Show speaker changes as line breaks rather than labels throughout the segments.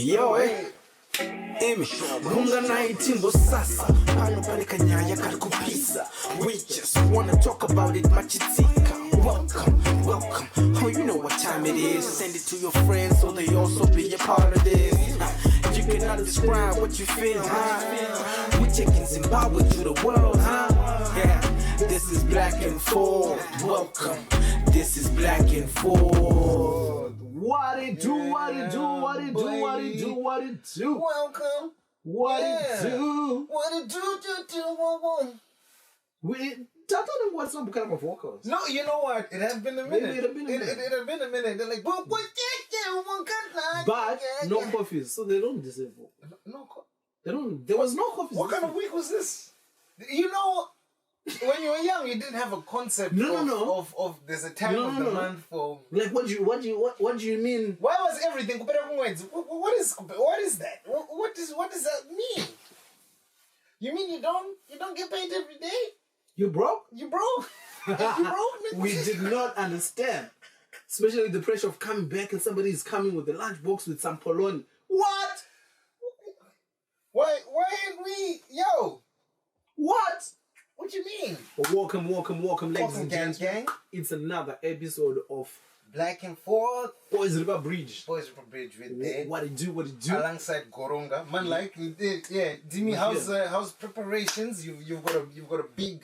Yo, Emi, Runga night in Bosasa, Pano Panikanyaya Kalkupisa. We just wanna talk about it, Machitika. Welcome, welcome. Oh, you know what time it is. Send it to your friends so they also be a part of this. You cannot describe what you feel, huh? We taking Zimbabwe to the world, huh? Yeah, this is Black and Forth. Welcome, this is Black and Forth. What it do, what it do, what it do, what it do, what it do.
Welcome.
What it do.
What it do.
We tell them what's some kind of vocals.
No, you know what? It has been a minute.
It had been a minute.
It had been a minute. They're like, but
no coffees, so they don't deserve vocal.
No coffee.
They don't. There was no coffees.
What kind of week was this? You know, when you were young, you didn't have a concept of there's a time of the month for
like what do you mean?
Why was everything? What is that? What does that mean? You mean you don't get paid every day?
You broke?
You broke? You broke?
We did not understand. Especially the pressure of coming back and somebody is coming with a lunchbox with some polony. What?
Why ain't we? Yo!
What?
What you mean?
Welcome, ladies and gentlemen.
Gang.
It's another episode of
Black and Forth.
Boys River Bridge.
With there.
What it do?
Alongside Goronga. Man, like, yeah. Dimi, how's preparations? You've got a big...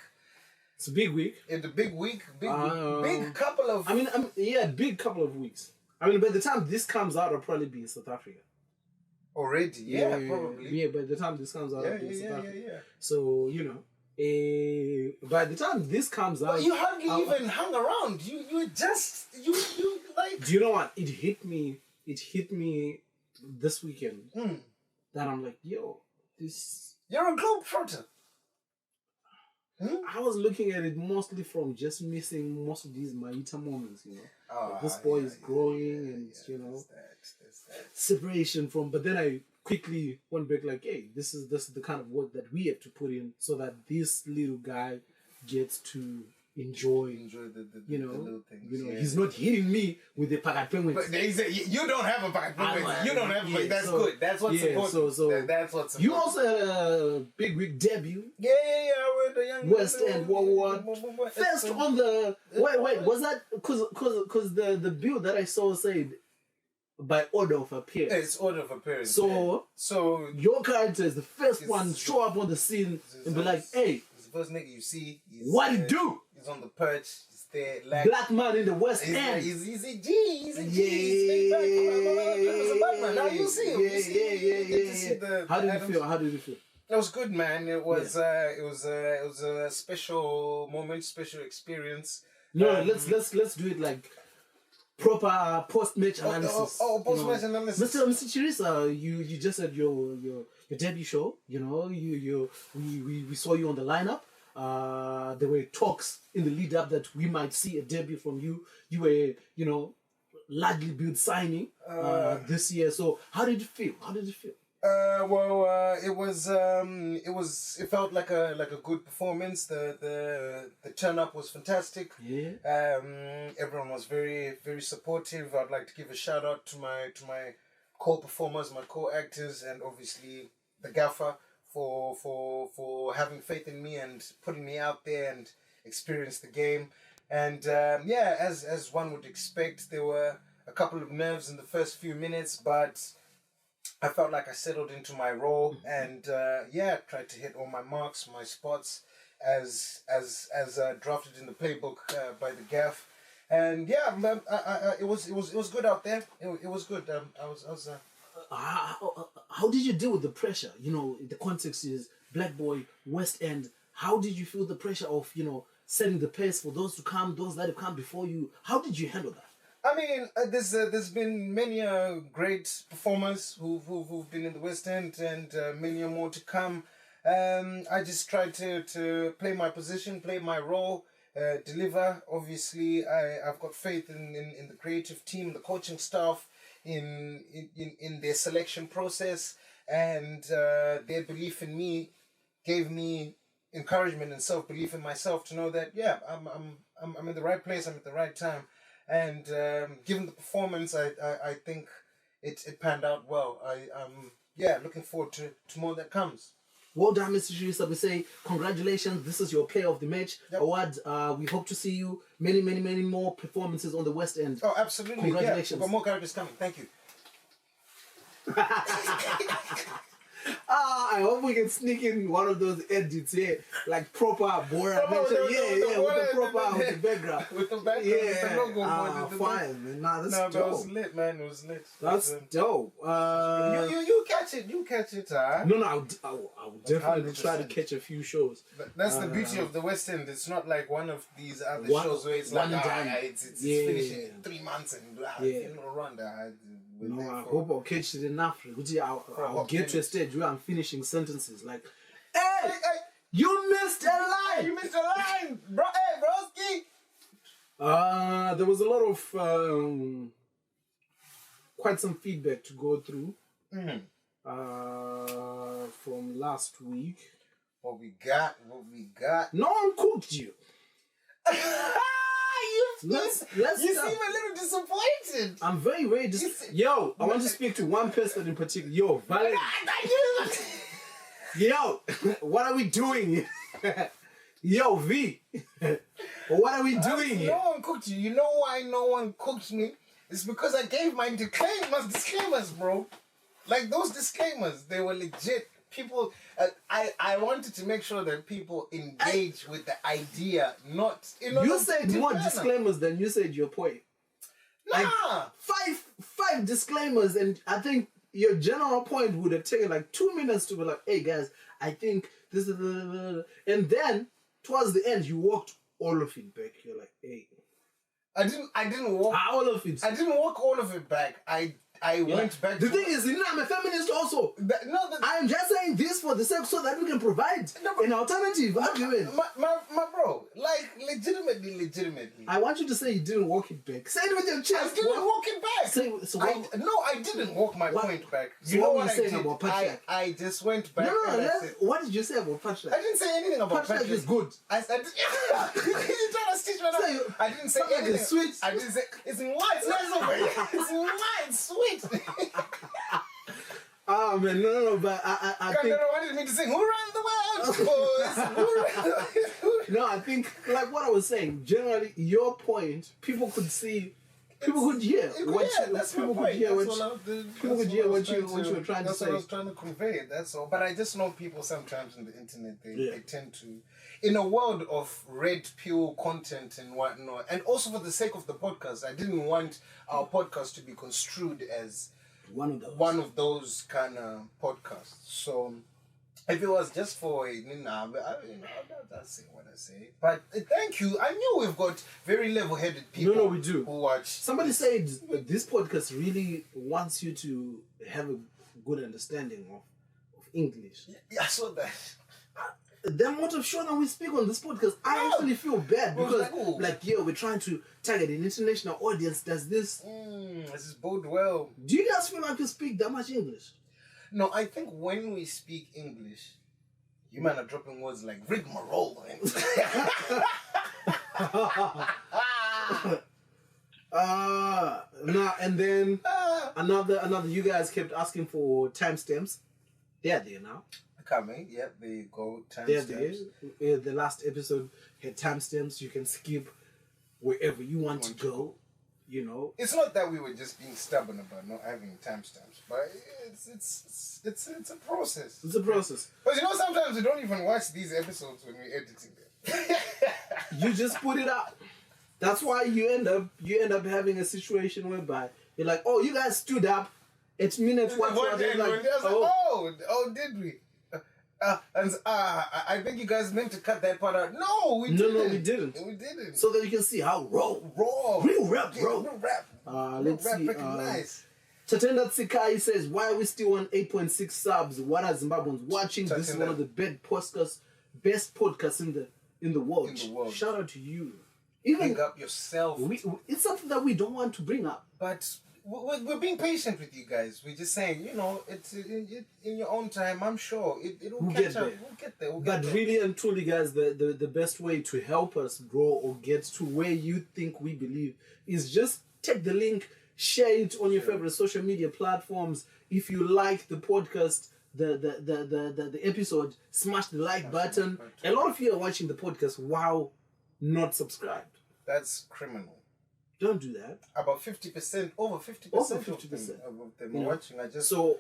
It's a big week.
It's a big week. Big couple of...
big couple of weeks. I mean, by the time this comes out, I'll probably be in South Africa.
Already? Yeah, probably.
Yeah, by the time this comes out, I'll be in South Africa.
Yeah.
So, you know, by the time this comes out...
But you hardly even hung around. You like...
Do you know what? It hit me this weekend that I'm like, yo, this...
You're a globetrotter.
I was looking at it mostly from just missing most of these Maita moments, you know. Like this boy is growing and, you know, separation from... But then I quickly went back like, hey, this is the kind of work that we have to put in so that this little guy gets to enjoy the little things. You know, he's not hitting me with the packet penguins.
But you don't have a packet penguins. You don't have a That's good. That's what's important.
So
that's what's important.
You also had a big week debut.
Yeah. With the young
West End. What? First on the... Wait. Was that... Because the bill that I saw said by order of appearance.
It's order of appearance.
So your character is the first one show up on the scene and be like, hey...
It's the first nigga you see.
What it do?
He's on the perch. He's there. Like,
black man in the West End.
He's a G. He's a Batman. Now you see him.
Yeah. How did you feel?
It was good, man. It was a special moment, special experience.
No, let's do it like proper post-match analysis.
Post-match analysis.
Mr. Chirisa, you just had your debut show. You know, we saw you on the lineup. There were talks in the lead up that we might see a debut from you. You were, you know, largely built signing this year. So how did it feel?
It felt like a good performance. The turn up was fantastic.
Yeah.
Everyone was very, very supportive. I'd like to give a shout out to my co-performers, my co-actors, and obviously the gaffer for having faith in me and putting me out there and experience the game. And as one would expect, there were a couple of nerves in the first few minutes, but I felt like I settled into my role and tried to hit all my marks, my spots as drafted in the playbook by the gaff. And it was good out there. It was good.
How did you deal with the pressure? You know, the context is Black Boy, West End. How did you feel the pressure of, you know, setting the pace for those to come, those that have come before you? How did you handle that?
I mean, there's been many great performers who've been in the West End and many more to come. I just tried to play my position, play my role, deliver. Obviously, I've got faith in the creative team, the coaching staff, in their selection process, and their belief in me gave me encouragement and self-belief in myself to know that I'm in the right place, I'm at the right time. And given the performance, I think it panned out well. Looking forward to more that comes.
Well done, Mr. Shirisa. We say congratulations. This is your player of the match award. We hope to see you many more performances on the West End.
Oh, absolutely.
Congratulations.
Yeah, we've got more characters coming. Thank you.
I hope we can sneak in one of those edits here, like proper Bora mention. With the background.
With the background, with the logo.
Fine, man. Nah, that's dope.
It was lit, man. It was lit.
That's dope.
You catch it. You catch it, huh?
No, I'll definitely try to catch a few shows.
That's the beauty of the West End. It's not like one of these other shows where it's like, it's finishing in 3 months and around that.
No, I hope I'll catch it enough. I'll get to a stage where I'm finishing sentences like, hey, you missed a line!
You missed a line! Bro, hey, broski!
There was a lot of, quite some feedback to go through from last week.
What we got?
No one cooked you.
Let's you seem a little disappointed.
I'm very disappointed. Yo, I want to speak to one person in particular. Yo, Valerie. Yo, what are we doing? Yo, V. What are we doing here?
No one cooked you. You know why no one cooked me? It's because I gave my disclaimers, bro. Like those disclaimers, they were legit. People, I wanted to make sure that people engage with the idea, not
you said more disclaimers than you said your point.
Nah,
like five disclaimers, and I think your general point would have taken like 2 minutes to be like, "Hey guys, I think this is," and then towards the end you walked all of it back. You're like, "Hey,
I didn't walk
all of it.
I didn't walk all of it back. I went back.
The thing is, I'm a feminist also. I'm just saying this for the sake so that we can provide an alternative argument.
My bro, like legitimately.
I want you to say you didn't walk it back. Say it with your chest.
I didn't walk it back. I didn't walk my point back.
So
you know
what
what
you saying about Patrick?
I just went back.
What did you say about Patrick?
I didn't say anything about Patrick.
Patrick is good.
You're trying to stitch me up. I didn't say anything.
Is sweet.
I didn't say it's white. It's white, sweet.
Oh man, no, but I think
wanted me to sing "Who Ran the World?"
No, I think like what I was saying. Generally, your point, people could see, people could hear what you were trying to say.
That's what I was trying to convey. That's all. But I just know people sometimes on the internet they tend to, in a world of red pill content and whatnot, and also for the sake of the podcast, I didn't want our podcast to be construed as one of those kind of podcasts. So if it was just for I'll say what I say. But thank you. I knew we've got very level-headed people.
No, we do.
Who watch.
Somebody said this podcast really wants you to have a good understanding of English.
Yeah, I saw that.
The amount of show that we speak on this podcast, I actually feel bad because, we're trying to target an international audience. Does this?
This is bode well.
Do you guys feel like you speak that much English?
No, I think when we speak English, you man are dropping words like rigmarole.
And then another. You guys kept asking for timestamps. They are there now.
Coming, they go
timestamps. The last episode had timestamps. You can skip wherever you want to go. You know,
it's not that we were just being stubborn about not having timestamps, but it's a process.
It's a process.
But you know, sometimes we don't even watch these episodes when we're editing them.
You just put it up. That's why you end up having a situation whereby you're like, oh, you guys stood up. It's minute what?
Did we? I think you guys meant to cut that part out. No, we didn't.
No, we didn't.
We didn't.
So that you can see how real rap, bro. Let's see.
Nice.
Tatenda Tsikai says, why are we still on 8.6 subs? What are Zimbabweans watching? This is one of the best podcasts in the world. Shout out to you.
Bring up yourself.
It's something that we don't want to bring up.
But we're being patient with you guys. We're just saying, it's in your own time. I'm sure it'll catch up. We'll get there.
But really and truly, guys, the best way to help us grow or get to where you think we believe is just take the link, Share it on your favorite social media platforms. If you like the podcast, the episode, smash the like button. A lot of you are watching the podcast while not subscribed.
That's criminal.
Don't do that.
About 50%, over 50%,
Over 50%.
of them are watching. I just
So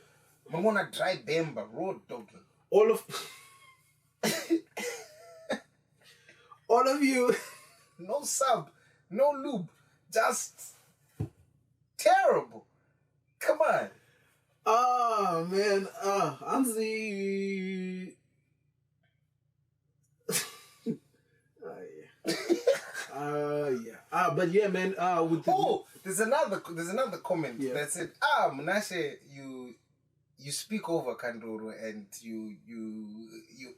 I'm gonna dry bemba road dogging.
all of all of you.
No sub, no lube, just terrible. Come on.
Oh man, Anzi. Yeah. But yeah, man. With the
there's another comment that said, Munashe, you speak over Kandoro and you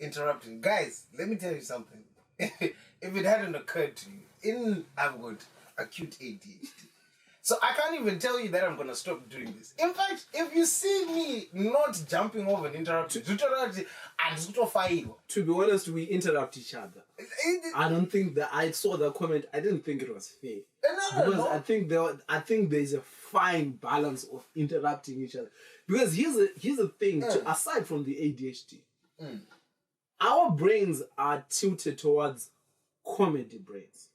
interrupting. Guys, let me tell you something. If it hadn't occurred to you, I've got acute ADHD. So I can't even tell you that I'm gonna stop doing this. In fact, if you see me not jumping over and interrupting,
to be honest, we interrupt each other. I don't think that I saw that comment. I didn't think it was fair. Because I think there's a fine balance of interrupting each other. Because here's the thing. Aside from the ADHD, our brains are tilted towards comedy brains.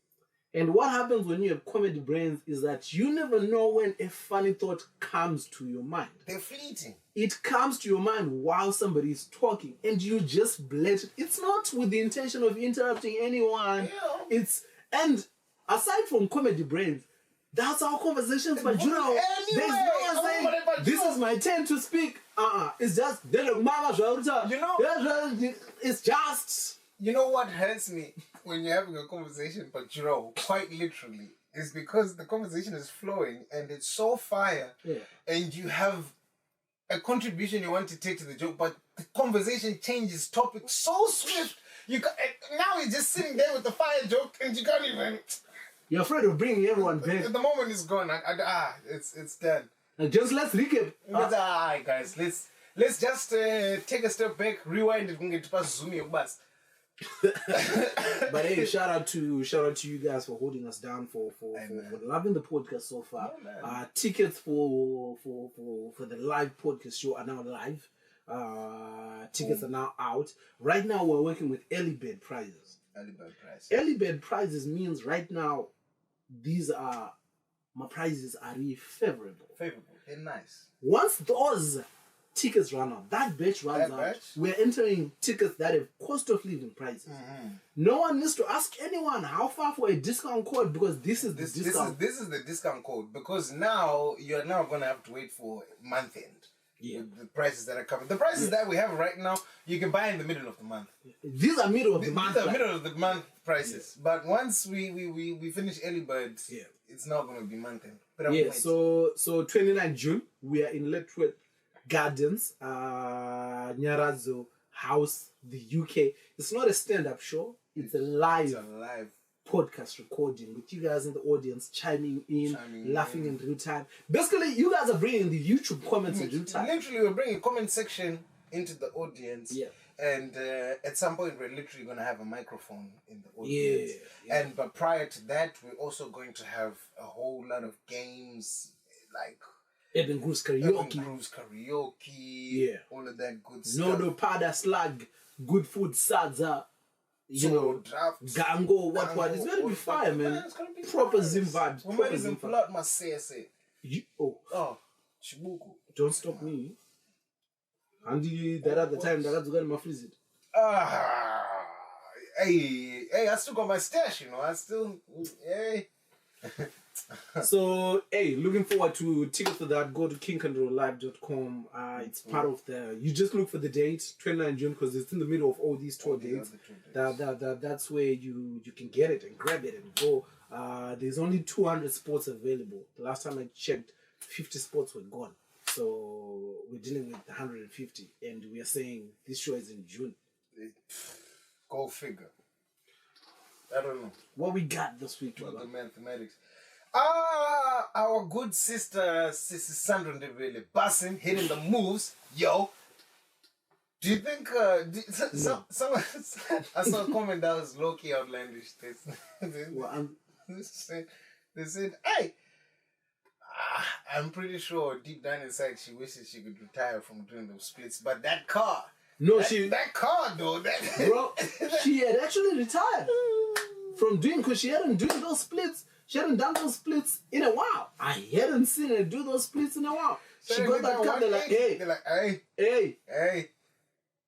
And what happens when you have comedy brains is that you never know when a funny thought comes to your mind.
They're fleeting.
It comes to your mind while somebody is talking, and you just blurt it. It's not with the intention of interrupting anyone.
Yeah.
And aside from comedy brains, that's our conversations. But you know, there's no one saying, this is my turn to speak. It's just, it's just...
You know what hurts me when you're having a conversation, but quite literally, is because the conversation is flowing and it's so fire, and you have a contribution you want to take to the joke, but the conversation changes topic so swift. Now you're just sitting there with the fire joke, and you can't even.
You're afraid of bringing everyone back.
The moment is gone. It's done.
And just let's recap.
Guys, let's just take a step back, rewind it, and get past Zoom your bus.
But hey, shout out to you guys for holding us down for loving the podcast so far. Tickets for the live podcast show are now live. Tickets are now out. Right now we're working with early bird prizes. Early bird prizes means right now my prizes are really favorable.
They're nice.
Once those tickets run out, that batch runs out, we're entering tickets that have cost of living prices. No one needs to ask anyone how far for a discount code, because this is the discount.
This is the discount code, because now you're now going to have to wait for month end.
Yeah.
The prices that are coming. The prices that we have right now, you can buy in the middle of the month.
These are middle of the month.
These are middle of the month prices. But once we finish early birds, it's now going to be month end.
So 29 June, we are in Letchworth Gardens, Nyarazo House, the UK. It's not a stand-up show. It's a live podcast recording with you guys in the audience chiming in, laughing in real time. Basically, you guys are bringing the YouTube comments in real time.
Literally, we're bringing comment section into the audience. Yeah. And at some point, we're literally going to have a microphone in the audience. Yeah. But prior to that, we're also going to have a whole lot of games, like
Urban Grooves karaoke.
All of that good stuff.
No pada slag, good food sadza. Drafts, Gango, what? It's going to be fire, man. It's going to be proper Zimbabwe.
We might even pull out my CSA. Chibuku.
Don't stop me. And that at the time, that's going to freeze it.
Hey, I still got my stash, hey.
So, hey, looking forward to tickets for that. Go to kingcontrollive.com. It's part of you just look for the date, 29 June, because it's in the middle of all these tour dates. That's where you can get it and grab it and go. There's only 200 spots available. The last time I checked, 50 spots were gone. So, we're dealing with 150, and we are saying this show is in June.
Go figure. I don't know.
What we got this week,
brother? The mathematics. Our good sister Sandra Ndebele Bassin hitting the moves. Yo, do you think someone I saw a comment that was low-key outlandish. They said, hey, I'm pretty sure deep down inside she wishes she could retire from doing those splits. But that car,
No,
that car though,
bro, she had actually retired from doing, because she hadn't doing those splits. She hadn't done those splits in a while. I hadn't seen her do those splits in a while.
So
she got that car. They're like, hey,
hey.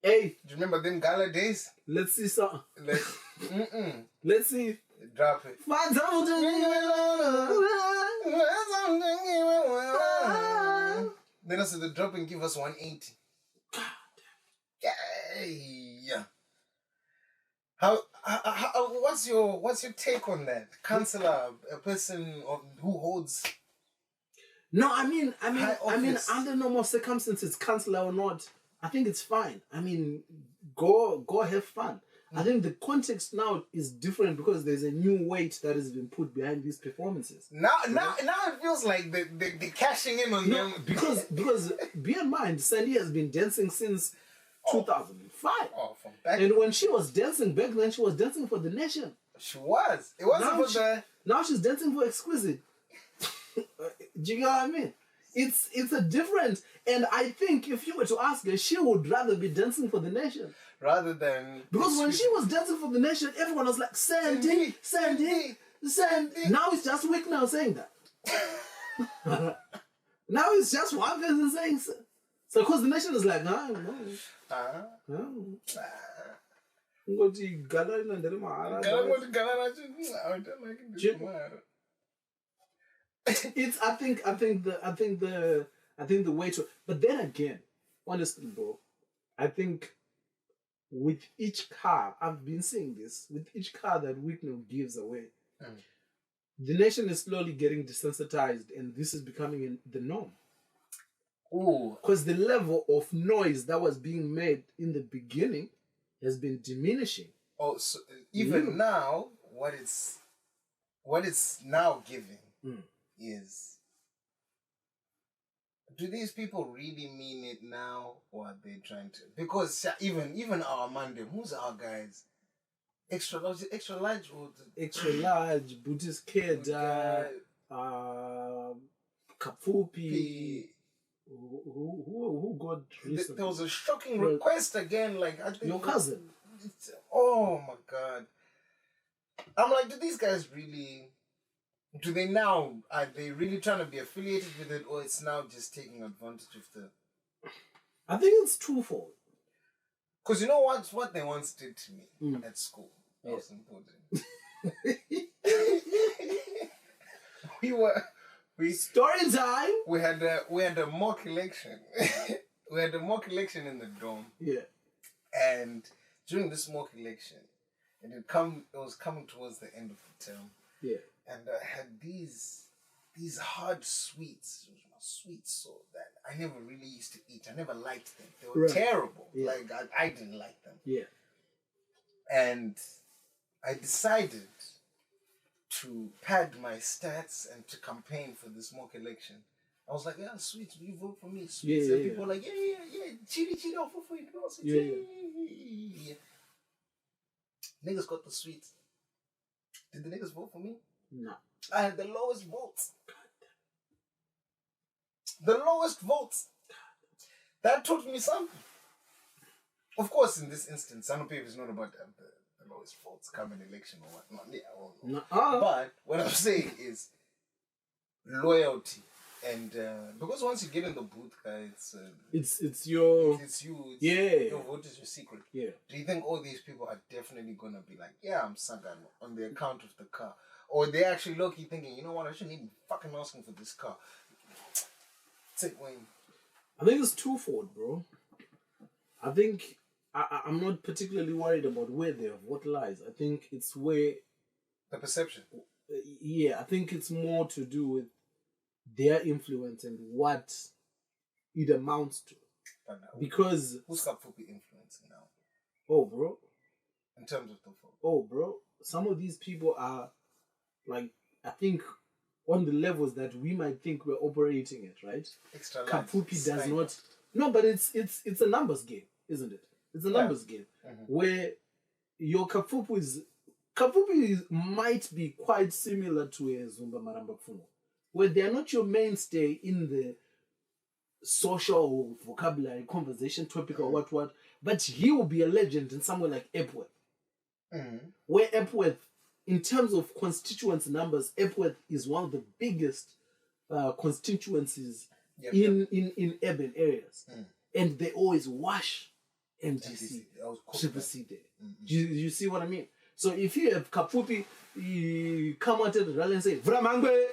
Do
you remember them gala days?
Let's see something. Let's see.
Drop it.
Find something.
Then after the drop and give us 180. God damn. Yeah. How what's your take on that? Counselor, a person who holds.
No, I mean, under normal circumstances, counselor or not, I think it's fine. I mean, go have fun. I think the context now is different because there's a new weight that has been put behind these performances.
Now it feels like they're cashing in on them.
Because bear in mind, Sandy has been dancing since 2005.
Oh, from back.
And when she was dancing back then, she was dancing for the nation.
She was. It wasn't
now she's dancing for Exquisite. Do you know what I mean? It's a difference. And I think if you were to ask her, she would rather be dancing for the nation.
Rather than...
Because when she was dancing for the nation, everyone was like, Sandy. Now it's just Wicknells saying that. Now it's just one person saying so. So because the nation is like, no. It's I think the way to, but then again, honestly, bro, I think with each car, I've been seeing this, with each car that Wicknell gives away, the nation is slowly getting desensitized, and this is becoming the norm. Because the level of noise that was being made in the beginning has been diminishing.
Oh, so even now, what it's now giving is, do these people really mean it now, or are they trying to? Because even our Monday, who's our guys? Extra large,
Buddhist kid, Kapupi. Who got recently?
There was a shocking request again, like I think
your cousin.
Oh my god! I'm like, do these guys really? Do they now? Are they really trying to be affiliated with it, or it's now just taking advantage of the?
I think it's twofold.
Because you know what they once did to me at school. That was important.
Story time.
We had a mock election. We had a mock election in the dorm.
Yeah.
And during this mock election, it was coming towards the end of the term.
Yeah.
And I had these hard sweets. It was my sweets, so that I never really used to eat. I never liked them. They were terrible. Yeah. Like I didn't like them.
Yeah.
And I decided to pad my stats and to campaign for this mock election. I was like, yeah, sweets, will you vote for me? Sweets. And people were like, yeah. Chili, I'll vote for you. Yeah. Niggas got the sweets. Did the niggas vote for me?
No.
I had the lowest votes. The lowest votes. That taught me something. Of course, in this instance, I know people is not about the lowest votes come an election or whatnot. Yeah, But what I'm saying is loyalty, and because once you get in the booth, guys,
it's you.
Your vote is your secret.
Yeah.
Do you think all these people are definitely gonna be like, yeah, I'm Sagan on the account of the car, or they actually low-key thinking, you know what, I shouldn't even fucking asking for this car. Take Wayne.
I think it's twofold, bro. I think I'm not particularly worried about where their vote lies. I think it's where...
The perception.
Yeah, I think it's more to do with their influence and what it amounts to. Because...
Who's Kapupi influencing now?
Oh, bro.
In terms of the vote.
Oh, bro. Some of these people are, like, I think... on the levels that we might think we're operating at, right?
Extra
Kapupi does not... No, but it's a numbers game, isn't it? It's a numbers game where your Kapupi might be quite similar to a Zumba Maramba Fumo, where they are not your mainstay in the social vocabulary, conversation topic or what, but he will be a legend in somewhere like Epworth. Where Epworth, in terms of constituency numbers, Epworth is one of the biggest constituencies in urban areas. And they always wash MGC, Triple C there. You see what I mean? So if you have Kapupi, you come out to the rally and say, Vramangbe,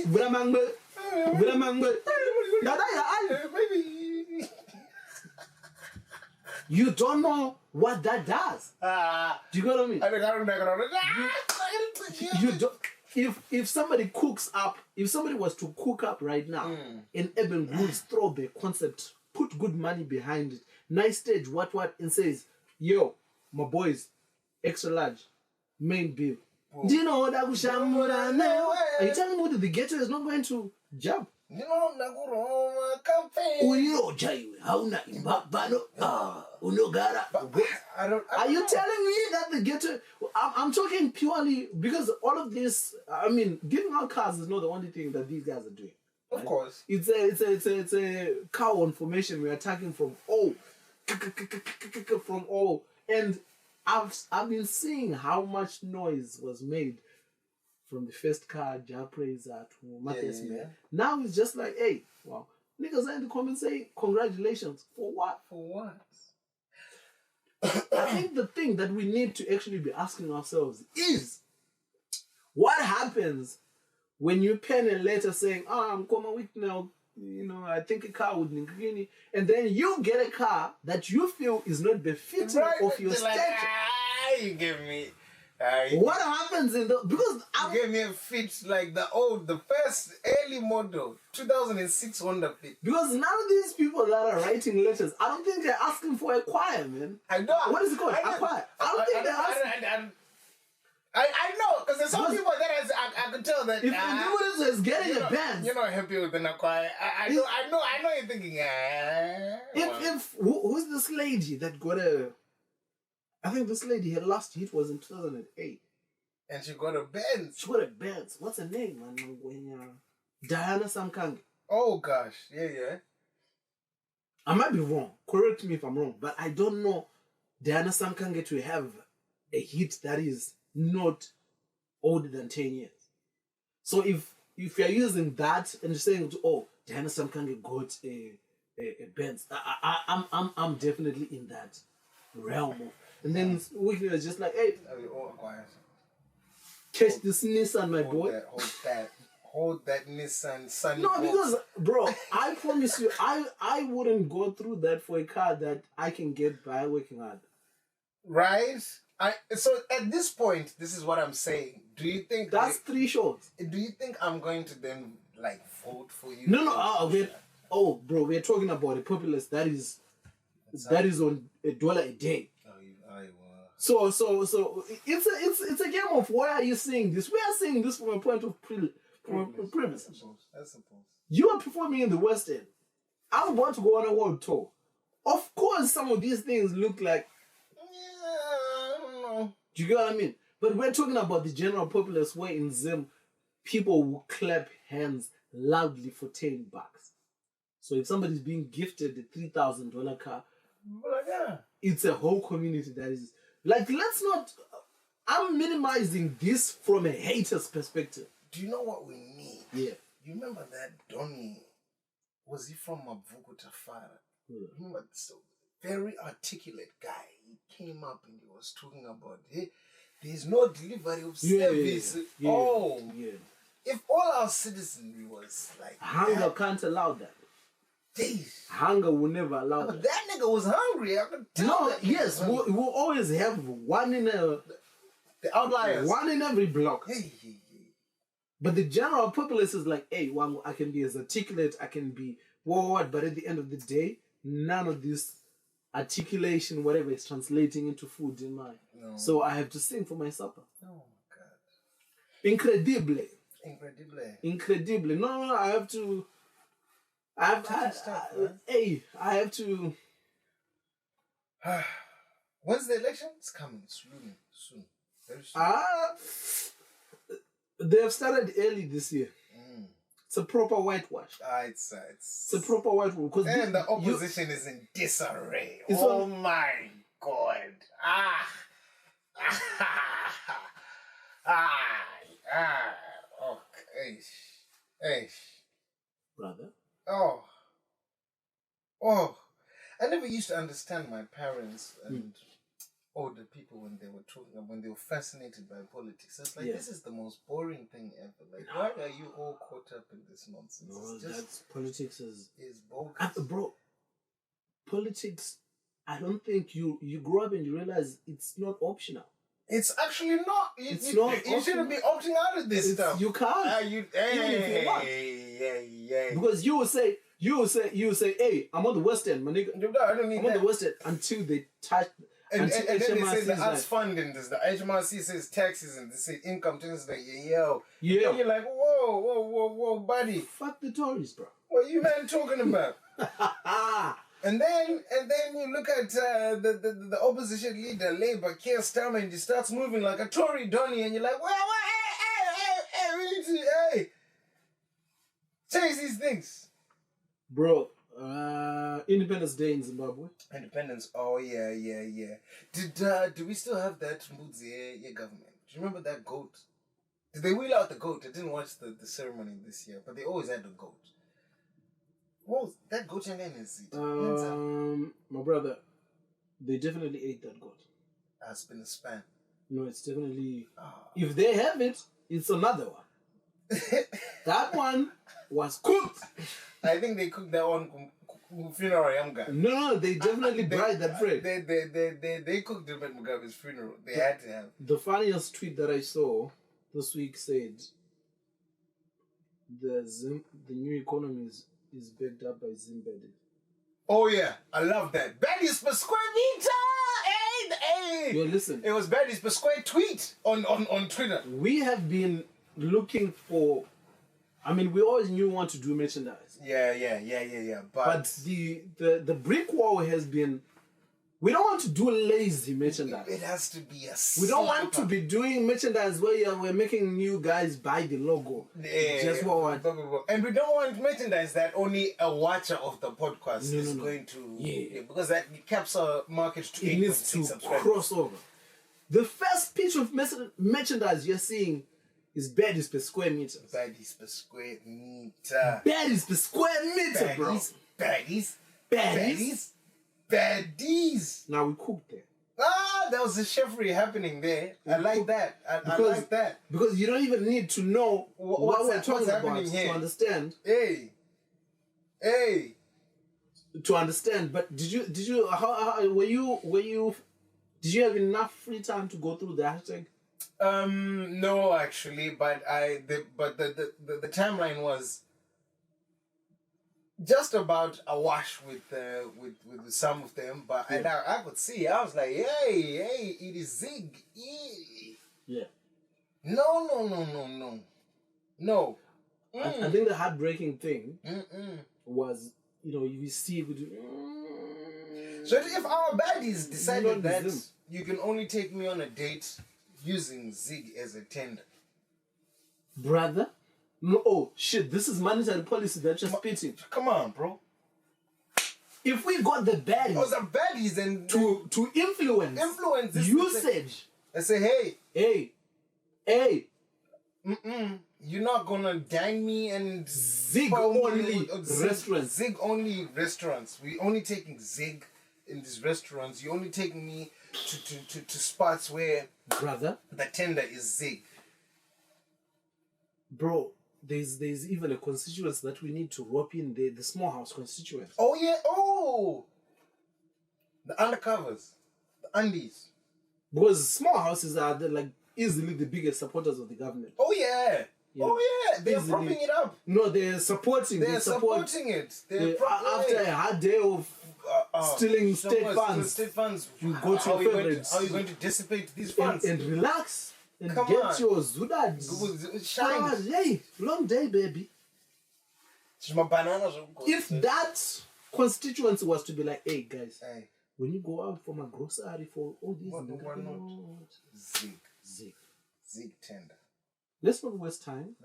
Vramangbe, Vramangbe.
Maybe.
You don't know what that does. Do you get what I mean? You don't. If somebody cooks up, if somebody was to cook up right now, and Urban Grooves throw the concept, put good money behind it, nice stage, what, and says, yo, my boys, extra large, main bill. Do you know that? Are you telling me that the ghetto is not going to jump?
You know, Naguro campaign.
Are you telling me that the ghetto? I'm talking purely because all of this. I mean, giving out cars is not the only thing that these guys are doing.
Of course,
it's a cow on formation. We're attacking from all, and I've been seeing how much noise was made from the first car, Japraise to Matthias. Now it's just like, hey, wow. Niggas are in the comments saying, congratulations. For what?
For what?
I think the thing that we need to actually be asking ourselves is, what happens when you pen a letter saying, I'm coming Wicknells, I think a car would need, and then you get a car that you feel is not befitting of your stature.
You give me...
what happens in the... Because
you gave me a Fit like the first early model, 2006 Honda Fit.
Because none of these people that are writing letters, I don't think they're asking for a choir, man.
I know.
What is it called? A choir. I don't think they're asking...
I know, because there's some people that I could tell that...
If the dude is getting a band...
You're not happy with the choir. I know you're thinking...
Who's this lady that got a... I think this lady, her last hit was in 2008.
And she got a Benz.
She got a Benz. What's her name, man? Diana Samkange.
Oh, gosh. Yeah.
I might be wrong. Correct me if I'm wrong. But I don't know Diana Samkange to have a hit that is not older than 10 years. So if you're using that and saying, Diana Samkange got a Benz, I'm definitely in that realm of... And then Wicknells is just like, hey, catch this Nissan, my boy.
Hold that Nissan Sunny.
No, because, bro, I promise you, I wouldn't go through that for a car that I can get by working hard.
Right? So at this point, this is what I'm saying. Do you think...
That's 3 shows.
Do you think I'm going to then, vote for you?
No, bro, we're talking about a populace that is on $1 a day. So it's a game of why are you saying this? We are saying this from a point of privilege.
I suppose.
You are performing in the West End. I'm about to go on a world tour. Of course, some of these things look like...
I don't know.
Do you get what I mean? But we're talking about the general populace where in Zim, people will clap hands loudly for $10. So if somebody's being gifted a $3,000 car, it's a whole community that is... let's not... I'm minimizing this from a hater's perspective.
Do you know what we need?
Yeah.
You remember that Donny? Was he from Mavuku Tafara?
Yeah.
Remember, so very articulate guy. He came up and he was talking about, hey, there's no delivery of service.
Yeah.
If all our citizenry was like
hunger can't allow that.
Days.
Hunger will never allow that.
But that nigga was hungry. I could tell.
Yes, we'll always have one in the
outliers.
One in every block.
Hey.
But the general populace is like, hey, I can be as articulate, I can be what, but at the end of the day, none of this articulation, whatever, is translating into food in mine. No. So I have to sing for my supper.
Oh, God.
Incredible. No, I have to... I have to...
When's the election? It's coming soon. Very soon.
They have started early this year. It's a proper whitewash. It's a proper whitewash. Because
and the opposition is in disarray.
It's
Oh
on-
my God. Okay.
Brother.
Oh. I never used to understand my parents and older people when they were fascinated by politics. It's like, this is the most boring thing ever. Like, why are you all caught up in this nonsense?
No, that's politics is
bogus.
bro. Politics, I don't think you grow up and you realize it's not optional.
It's actually not. You shouldn't be opting out of this stuff.
You can't. Because you will say, hey, I'm on the West End, my nigga.
I don't need
I'm on the West End until they touch.
And then they say the arts funding, the HMRC says taxes, and they say income taxes. Like, yo. And you're like, whoa, buddy.
Fuck the Tories, bro.
What you man talking about? And then you look at the opposition leader, Labour, Keir Starmer, and he starts moving like a Tory Donny, and you're like, hey, we need to, change these things.
Bro, Independence Day in Zimbabwe.
Independence, oh yeah. Do we still have that Mbudzi government? Do you remember that goat? Did they wheel out the goat? I didn't watch the ceremony this year, but they always had the goat. What was that goat name? Is it?
My brother, they definitely ate that goat.
It's been a span.
No, it's definitely. If they have it, it's another one. That one was cooked.
I think they cooked that one funeral Yamga.
No, they definitely fried that bread.
They cooked it at Mugabe's funeral. They had to have.
The funniest tweet that I saw this week said the new economy is backed up by Zimbabwe.
Oh yeah, I love that. Baddies per square meter. Hey.
Yo, listen.
It was Baddies per square tweet on Twitter.
We have been looking for. I mean, we always knew we want to do merchandise.
Yeah.
But the brick wall has been. We don't want to do lazy merchandise.
It has to be a slapper.
We don't want to be doing merchandise where we're making new guys buy the logo. Just what.
And we don't want merchandise that only a watcher of the podcast is going to. Yeah. Because that caps our market to 8.6
needs to
subscribers.
cross over. The first pitch of merchandise you're seeing is Baddies per square meter.
Baddies per square meter.
Baddies per square meter, bro.
Baddies.
Now we cooked there.
There was a chefry happening there. I like that. I like that.
Because you don't even need to know what we're talking about
here?
to understand.
Hey.
To understand, but did you did you have enough free time to go through the hashtag?
No, actually, but the timeline was just about awash with some of them, but I could see. I was like, hey, it is ZIG.
Yeah.
No.
I think the heartbreaking thing was, you see it with.
So if our baddies decided that you can only take me on a date using ZIG as a tender,
brother. No, oh shit! This is monetary policy that you're spitting.
Come on, bro.
If we got the baddies,
the baddies and
to influence
this
usage,
I say,
hey,
you're not gonna dine me and
ZIG only restaurants.
ZIG only restaurants. We only taking ZIG in these restaurants. You're only taking me to spots where,
brother,
the tender is ZIG.
Bro, there's even a constituency that we need to rope in, the small house constituency.
Oh yeah, the undercovers, the undies.
Because small houses are easily the biggest supporters of the government.
Oh yeah. They're propping it up.
No, they're supporting.
They're supporting it.
After a hard day of stealing state funds, you go to your favorites.
How are you going to dissipate these funds?
And relax. And get your Zudad.
Shine.
Hey, long day, baby. If that constituency was to be like, hey, guys, when you go out for my grocery, for all these,
ZIG tender.
Let's not waste time.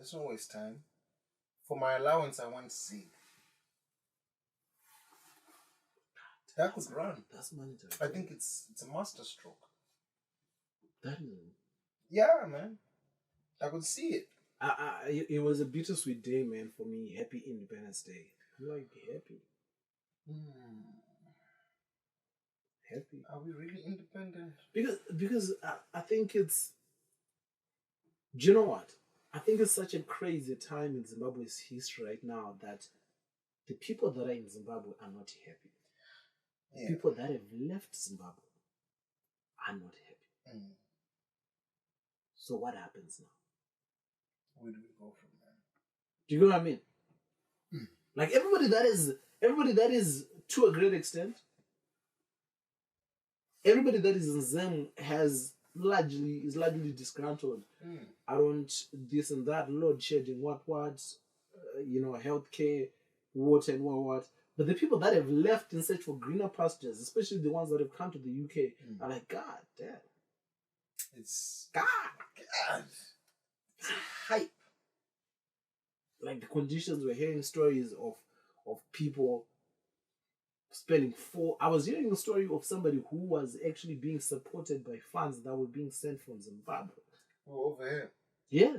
For my allowance, I want ZIG. That could run.
That's mandatory.
I think it's a master stroke.
That is.
Yeah, man. I could see it.
It was a bittersweet day, man, for me. Happy Independence Day. I'm like, happy. Happy.
Are we really independent?
Because I think it's... Do you know what? I think it's such a crazy time in Zimbabwe's history right now that the people that are in Zimbabwe are not happy.
Yeah.
People that have left Zimbabwe are not happy. So what happens now?
Where do we go from there?
Do you know what I mean? Like everybody that is to a great extent, everybody that is in Zim is largely disgruntled. I don't this and that, load shedding, what, healthcare, water and what. But the people that have left in search for greener pastures, especially the ones that have come to the UK, are like, God damn.
It's
God.
It's hype.
Like the conditions, we're hearing stories of people spending I was hearing a story of somebody who was actually being supported by funds that were being sent from Zimbabwe.
Oh, over here.
Yeah.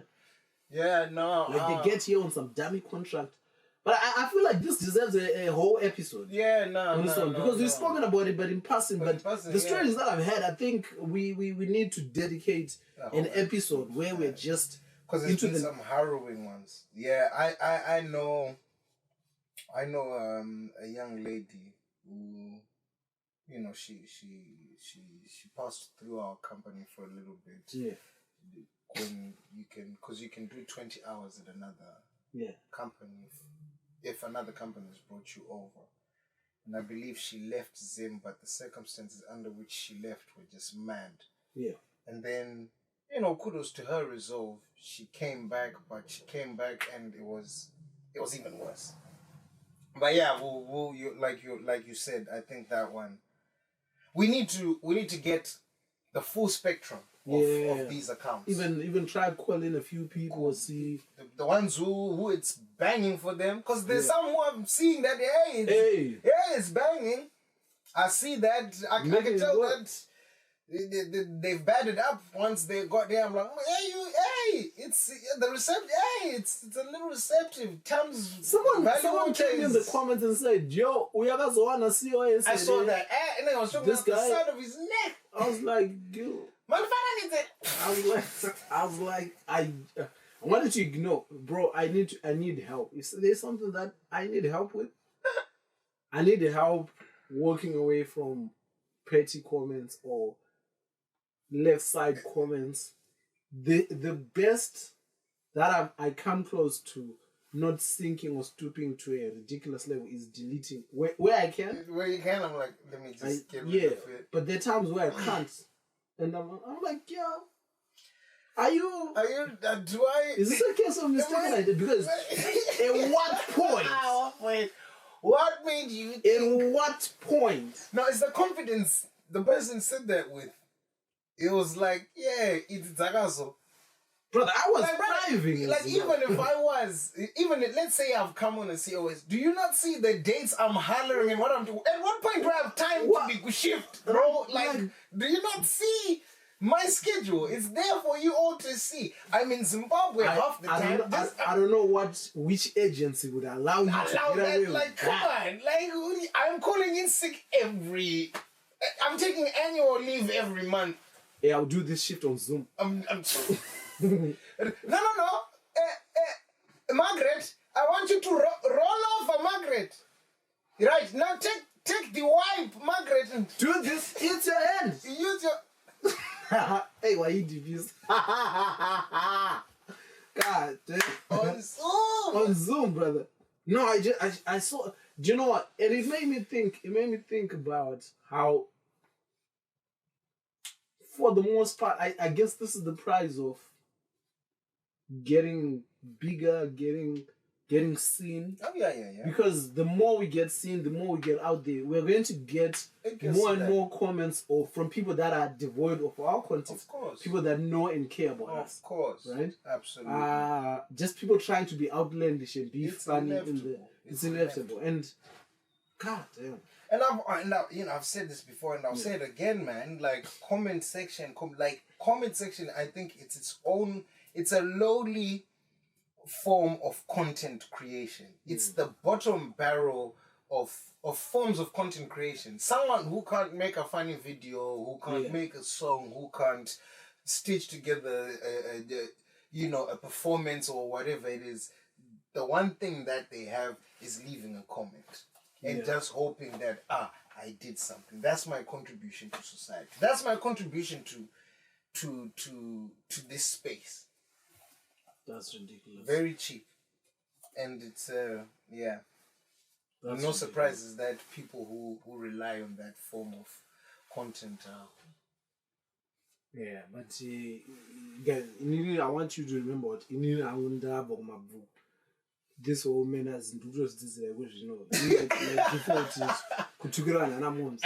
Yeah, no.
Like they get here on some dummy contract. But I feel like this deserves a whole episode.
Yeah, no,
because we've spoken about it, but in passing. But the stories that I've had, I think we need to dedicate an episode where we're just
because there's been some harrowing ones. Yeah, I know a young lady who, she passed through our company for a little bit.
Yeah.
When because you can do 20 hours at another company if another company has brought you over. And I believe she left Zim, but the circumstances under which she left were just mad.
Yeah.
And then, kudos to her resolve. She came back, and it was even worse. But yeah, like you said, I think that one we need to get the full spectrum of these accounts.
Even try calling a few people, see
the ones who it's banging for them, because there's some who I'm seeing that it's banging. I see that. I can tell that they've batted up once they got there. I'm like, it's the receptive. It's a little receptive.
Someone came in the comments and said, "Yo, we are going to see COS."
I saw that, and I was talking about the side of his neck.
I was like, dude. I was like, I wanted to ignore, bro. I need help. If there's something that I need help with, I need help walking away from petty comments or left side comments. The best that I come close to not sinking or stooping to a ridiculous level is deleting where I can.
Where you can, I'm like, let me just get rid of it.
But there are times where I can't. And I'm like, yo, are you?
Do I?
Is this a case of mistaken identity? Because at what point?
What made you think?
At what point?
No, it's the confidence the person said that with. It was like, it's Zagazo.
Brother, I was driving.
Let's say I've come on a COS. Do you not see the dates I'm hollering and what I'm doing? At what point do I have time to shift, bro? Do you not see my schedule? It's there for you all to see. I'm in Zimbabwe half the time.
I don't know which agency would allow you to get away with
come on. I'm calling in sick I'm taking annual leave every month.
Yeah, I'll do this shift on Zoom.
No. Margaret, I want you to roll off Margaret. Right, now take the wipe, Margaret. And
do this. Use your hands.
Use your...
Hey, why you diffused? God damn.
On Zoom.
On Zoom, brother. No, I saw... Do you know what? And it made me think about how, for the most part, I guess this is the price of getting bigger, getting getting seen.
Oh yeah.
Because the more we get seen, the more we get out there, we're going to get more and more comments or from people that are devoid of our content.
Of course.
People that know and care about us.
Of course.
Right?
Absolutely.
Just people trying to be outlandish and be funny
inevitable.
It's inevitable. And God damn.
And I've said this before, and I'll say it again, man. Like comment section, I think it's its own. It's a lowly form of content creation. It's the bottom barrel of forms of content creation. Someone who can't make a funny video, who can't make a song, who can't stitch together a performance or whatever it is. The one thing that they have is leaving a comment and just hoping that I did something. That's my contribution to society. That's my contribution to this space.
That's ridiculous.
Very cheap. And it's
That's
no surprises that people who rely on that form of content
yeah, but guys, I want you to remember what this whole man has like before it is kutukirana na months.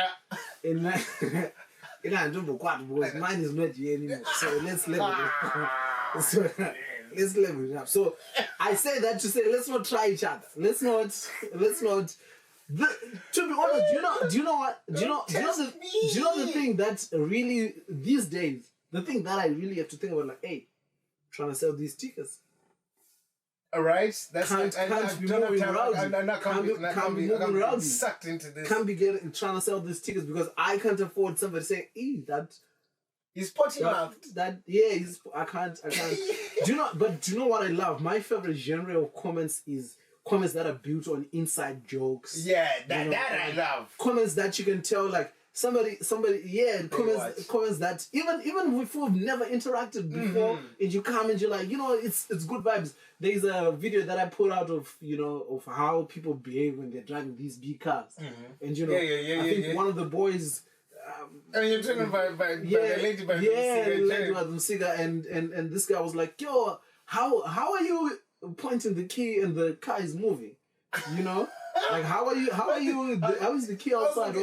And I don't know what because mine is not here anymore. So let's level it. Let's level it up. So I say that to say let's not try each other. Let's not to be honest, do you know the thing that really these days, the thing that I really have to think about, like, hey, trying to sell these tickets.
Alright, that's
can't be moving around.
Sucked into this.
Can't be trying to sell these tickets because I can't afford somebody saying, that
he's potty mouthed.
I can't. Do you know what I love? My favorite genre of comments is comments that are built on inside jokes.
Yeah, that I love.
Comments that you can tell, like somebody, comments that even if we've never interacted before, and you come and you're like, it's good vibes. There's a video that I put out of of how people behave when they're driving these big cars, and I think one of the boys.
You're talking about the lady by
the cigar, and this guy was like, yo, how are you pointing the key and the car is moving? Like how is the key outside?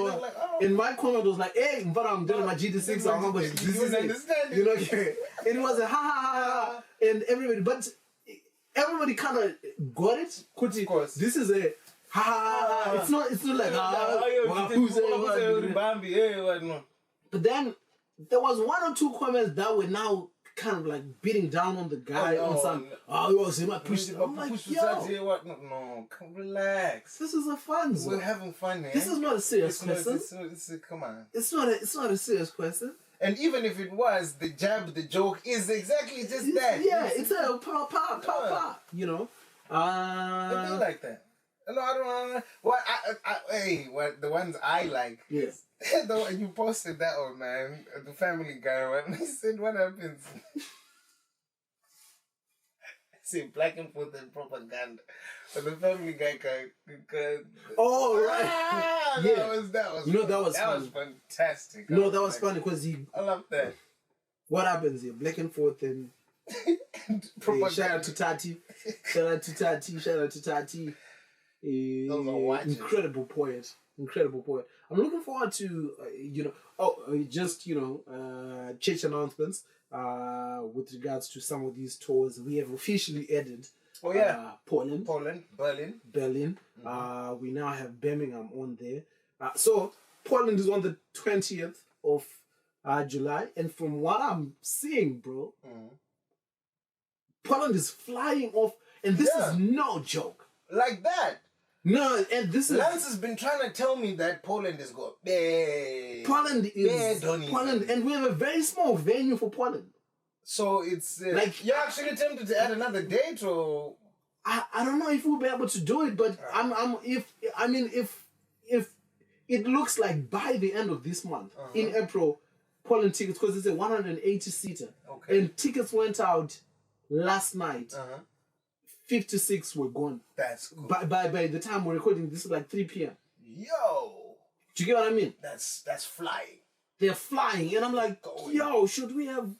And my comment was like, hey, but I'm doing my GT6, I'm going to this is it. And it was a ha, and everybody kind of got it.
Of course.
This is a ha. It's not like But then there was one or two comments that were now kind of like beating down on the guy on some. I'm like, yo,
no, relax.
This is a fun zone.
We're having fun, man.
This is not a serious question.
Come on.
It's not a serious question.
And even if it was, the joke is exactly just that.
Yeah, it's a pa.
I do like that. No, I don't know. What the ones I like.
Yes.
You posted that one, man. The Family Guy one. He said, what happens? See, Black and Forth and Propaganda. But the Family Guy
oh, right.
That was
that was
fantastic.
No, that was funny because
I love that.
What happens here? Black and Forth and shout out to Tati. Incredible poet. I'm looking forward to church announcements with regards to some of these tours. We have officially added Poland, Berlin. We now have Birmingham on there. So Poland is on the 20th of July, and from what I'm seeing, bro, Poland is flying off, and this is no joke.
Like that.
No, and this is...
Lance has been trying to tell me that Poland is good.
Poland, and we have a very small venue for Poland.
So it's... you're actually tempted to add another date, or...
I don't know if we'll be able to do it, but if it looks like by the end of this month, in April, Poland tickets, because it's a 180-seater, and tickets went out last night. 56 were gone.
That's cool.
By the time we're recording, this is like 3 p.m.
Yo!
Do you get what I mean?
That's flying.
They're flying, and I'm like, yo, should we have...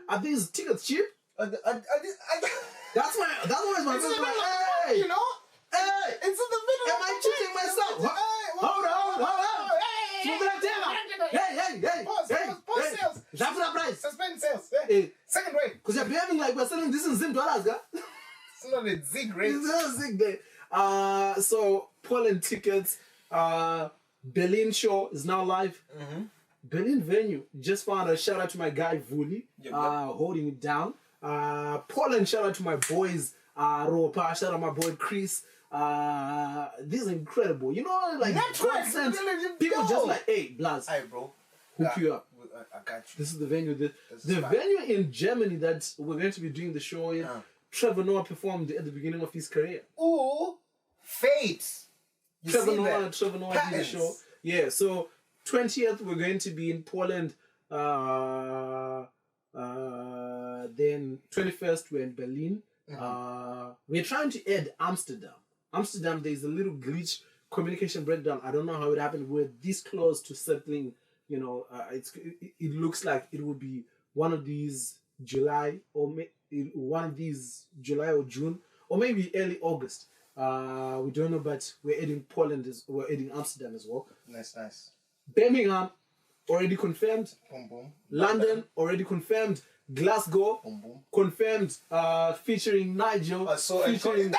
are these tickets cheap? That's always my
It's in
first
the middle of
like,
the
hey,
you know?
hey,
It's in the middle
am
of
I
the
cheating
night.
myself? Hold on. Hey.
Pause sales.
That's the price.
Suspend sales.
Hey.
Second rate.
Because you're behaving like we're selling this in Zim dollars, guy.
It's not a ZIG rate.
It's not a Zig day. So Poland tickets. Berlin show is now live.
Mm-hmm.
Berlin venue. Just found a shout out to my guy Vuli.
Yep.
Holding it down. Poland shout out to my boys. Ropa, shout out my boy Chris. This is incredible. You know, like God sends people just like, hey, Blaz,
Hey, bro.
hook you up.
I got you.
This is the venue. The
fine.
venue in Germany that we're going to be doing the show in. Trevor Noah performed at the beginning of his career.
Ooh, fate.
Trevor Noah did the
Patterns.
show. Yeah, so 20th we're going to be in Poland. Then 21st we're in Berlin. We're trying to add Amsterdam. Amsterdam, there's a little glitch, communication breakdown. I don't know how it happened. We're this close to settling. You know, it looks like it will be one of these July or June or maybe early August. We don't know, but we're adding we're adding Amsterdam as well.
Nice.
Birmingham already confirmed.
Boom, boom.
London already confirmed. Glasgow
Boom, boom.
confirmed. Featuring Nigel. Featuring.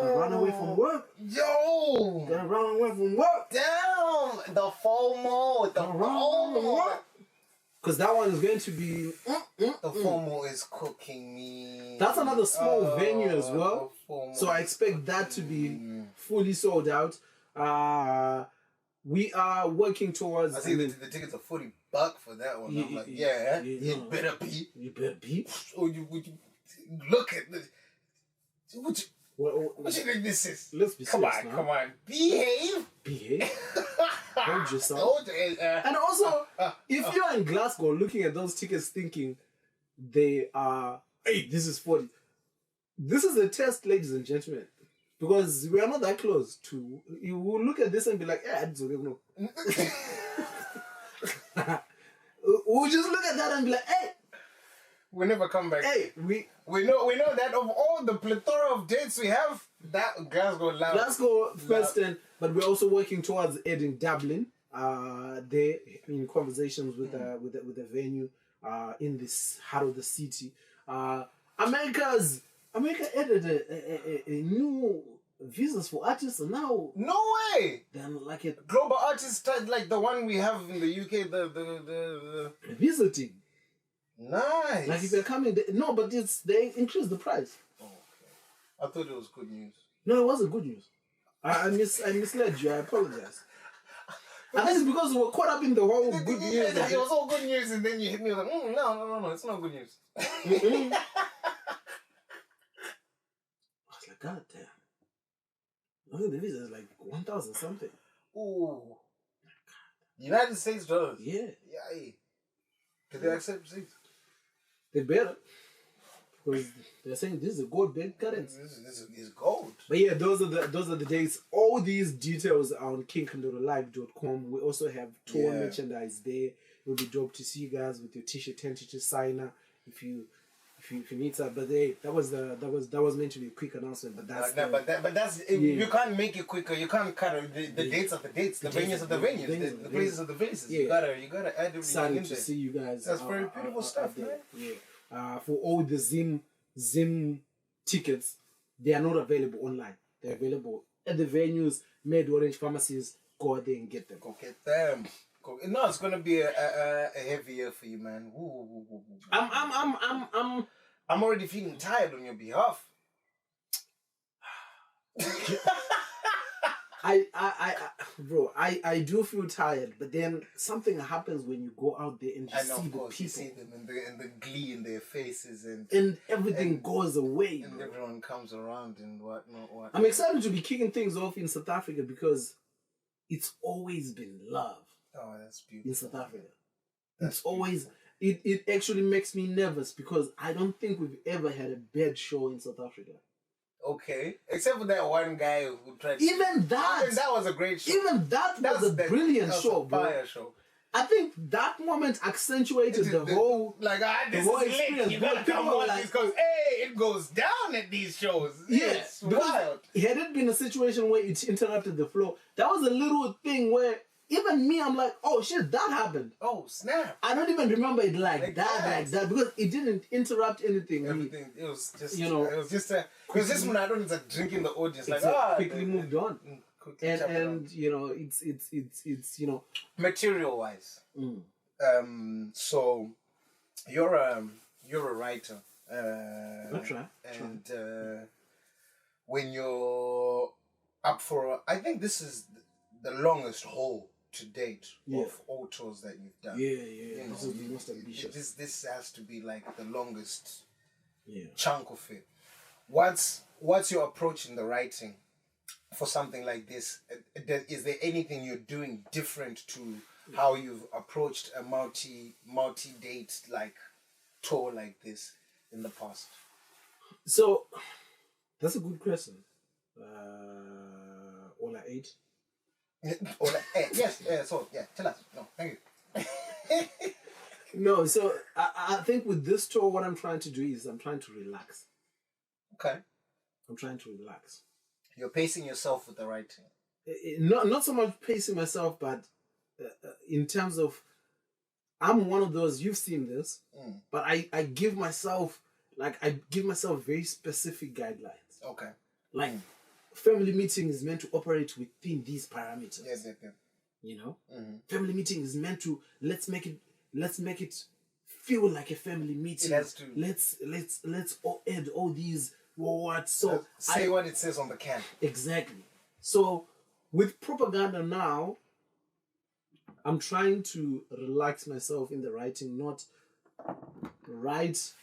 Run away from work.
Yo!
Gotta run away from work.
Damn! The FOMO. The FOMO.
Because that one is going to be.
The FOMO is cooking me.
That's another small venue as well.
FOMO
So I expect that to be fully sold out. We are working towards.
I see the tickets are $40 for that one. I'm like, it better be.
You better be.
Or would you look at the. What you think this is?
Let's be serious now.
Come on. Behave.
Hold yourself. And also, if you're in Glasgow looking at those tickets thinking they are, hey, this is 40. This is a test, ladies and gentlemen. Because we are not that close to, you will look at this and be like, yeah, it's okay, no. We'll just look at that and be like, hey.
We never come back.
Hey, we
know that of all the plethora of dates we have, that Glasgow
first, but we're also working towards adding Dublin. They're in conversations with the venue in this heart of the city. America added a new visas for artists now.
No way.
They're like a
global artists like the one we have in the UK. The
visiting.
Nice.
Like if you're coming, but they increased the price.
Oh, okay. I thought it was good news.
No, it wasn't good news. I misled you. I apologize. I think it's because we were caught up in the whole good news.
It was all good news, and then you hit me with like, no, it's not good news.
I was like, God damn. I think the visa is like 1,000 something.
Ooh. United States dollars.
Yeah.
Do they accept receipts?
They better. Because they're saying this is a gold-based currency.
This is gold.
But yeah, those are the dates. All these details are on kingkandoralive.com. We also have tour merchandise there. It will be dope to see you guys with your t-shirt, 10 t-shirt signer if you need that. But hey, that was meant to be a quick announcement. But that's
you can't make it quicker. You can't cut it. The dates are the dates. The venues are the venues. The places are the places. Yeah. You gotta add everything in there.
To see you guys.
That's very beautiful stuff, man.
Yeah. For all the Zim tickets, they are not available online. They're available at the venues, Med Orange pharmacies. Go out there and get them.
Go get them. No, it's gonna be a heavy year for you, man. Woo. I'm already feeling tired on your behalf.
I do feel tired, but then something happens when you go out there and you see the people.
You see them and the glee in their faces
and everything goes away.
And everyone comes around and whatnot.
I'm excited to be kicking things off in South Africa because it's always been love.
Oh, that's beautiful.
In South Africa. It actually makes me nervous because I don't think we've ever had a bad show in South Africa.
Okay. Except for that one guy who tried
Even that
was a great show.
Even that was a brilliant show, bro.
Fire show.
I think that moment accentuated the whole
this
whole
is lit.
experience.
You gotta
People
come
were
watch
like,
this because hey, it goes down at these shows. It's wild.
Had it been a situation where it interrupted the flow, that was a little thing where even me, I'm like, oh shit, that happened.
Oh snap!
I don't even remember it like that because it didn't interrupt anything.
Everything. It was just
you know,
it was just when I don't need to drink in the audience
quickly moved on. And you know, it's you know,
material wise. So you're a writer. And when you're up for, I think this is the longest haul to date of all tours that you've done.
You know, this is the most ambitious.
This has to be like the longest chunk of it. What's your approach in the writing for something like this? Is there anything you're doing different to how you've approached a multi-date like tour like this in the past?
So that's a good question. All I ate.
Yes. So tell us. No, thank you.
No, so I think with this tour, what I'm trying to do is I'm trying to relax.
Okay.
I'm trying to relax.
You're pacing yourself with the writing.
Not so much pacing myself, but in terms of, I'm one of those, you've seen this, but I give myself very specific guidelines.
Okay.
Like, family meeting is meant to operate within these parameters.
Yes.
You know? Family meeting is meant to, let's make it feel like a family meeting.
It has to.
Let's add all these what so
say what it says on the can.
Exactly. So with Propaganda now, I'm trying to relax myself in the writing, not write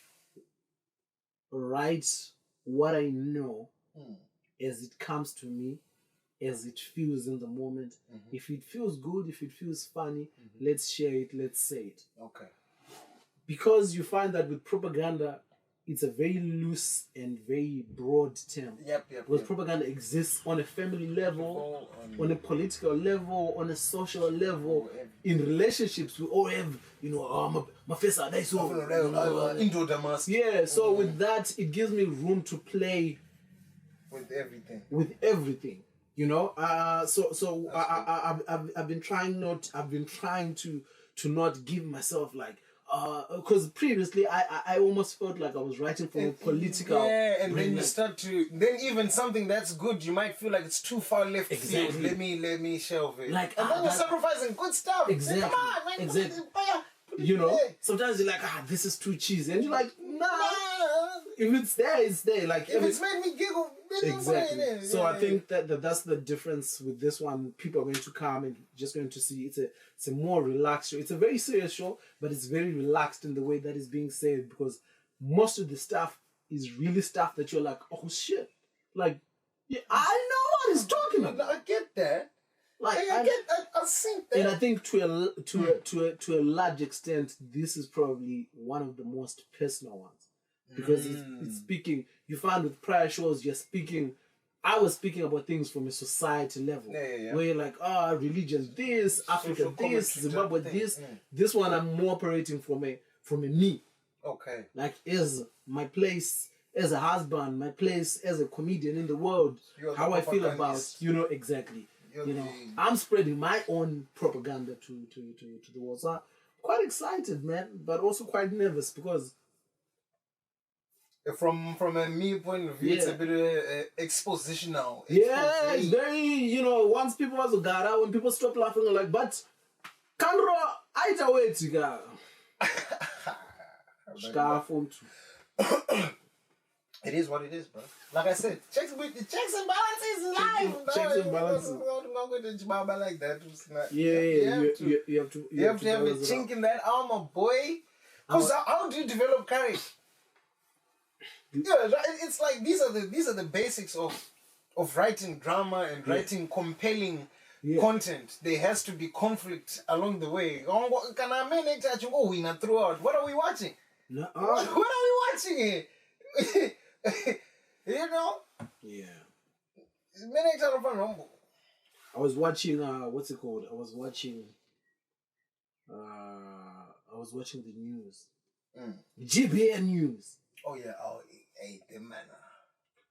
what I know as it comes to me, as it feels in the moment. If it feels good, if it feels funny, let's share it, let's say it.
Okay.
Because you find that with Propaganda, it's a very loose and very broad term. Because propaganda exists on a family level, on a political level, on a social level. In relationships, we all have, you know, my face are nice. So with that, it gives me room to play
with everything.
You know, I've been trying to not give myself like. Because previously I almost felt like I was writing for a political.
And then you start to even something that's good, you might feel like it's too far left field. Let me shelve it. Like, and then you're sacrificing good stuff.
Exactly.
Come on, man.
Exactly. You know, sometimes you're like, this is too cheesy, and you're like, nah. If it's there, it's there. Like
if it's made me giggle,
exactly. So I think that's the difference with this one. People are going to come and just going to see it's a more relaxed show. It's a very serious show, but it's very relaxed in the way that is being said, because most of the stuff is really stuff that you're like, oh shit, like I know what he's talking about.
I get that. Like I see that.
And I think to a large extent, this is probably one of the most personal ones. Because it's speaking, you find with prior shows, I was speaking about things from a society level. Where you're like, religion this, Africa this, Zimbabwe this. This one I'm more operating from a me.
Okay.
Like, as my place as a husband, my place as a comedian in the world, how I feel about, exactly. I'm spreading my own propaganda to the world. So I'm quite excited, man, but also quite nervous because
from a me point of view, it's a bit expositional.
It's very, once people was gara, when people stop laughing, they're like, but Kandro, aita wait,
it is what it is, bro. Like I said, checks and balances life.
Checks and balances.
Not going to like that.
You have to
have a chink in that armor, boy. Because how do you develop courage? It's like these are the basics of writing drama and writing compelling content. There has to be conflict along the way. Can I manage to throughout? What are we watching? What are we watching here?
Yeah.
I
was watching what's it called? I was watching I was watching the news. GBN News.
Oh yeah. Oh, hey, the man.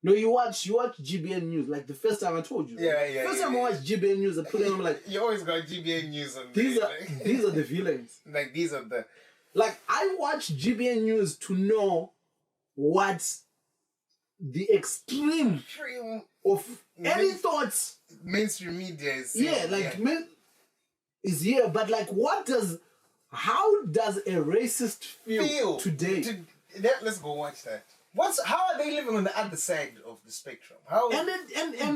No, you watch GBN News. Like the first time I told you.
Yeah.
First time I watched GBN News, I put it on like
You always got GBN news on
these
there,
are these are the villains.
like these are the
Like I watch GBN News to know what the extreme of any thoughts.
mainstream media is.
Yeah, like is here, but like how does a racist feel today?
Let's go watch that. How are they living on the other side of the spectrum? How
And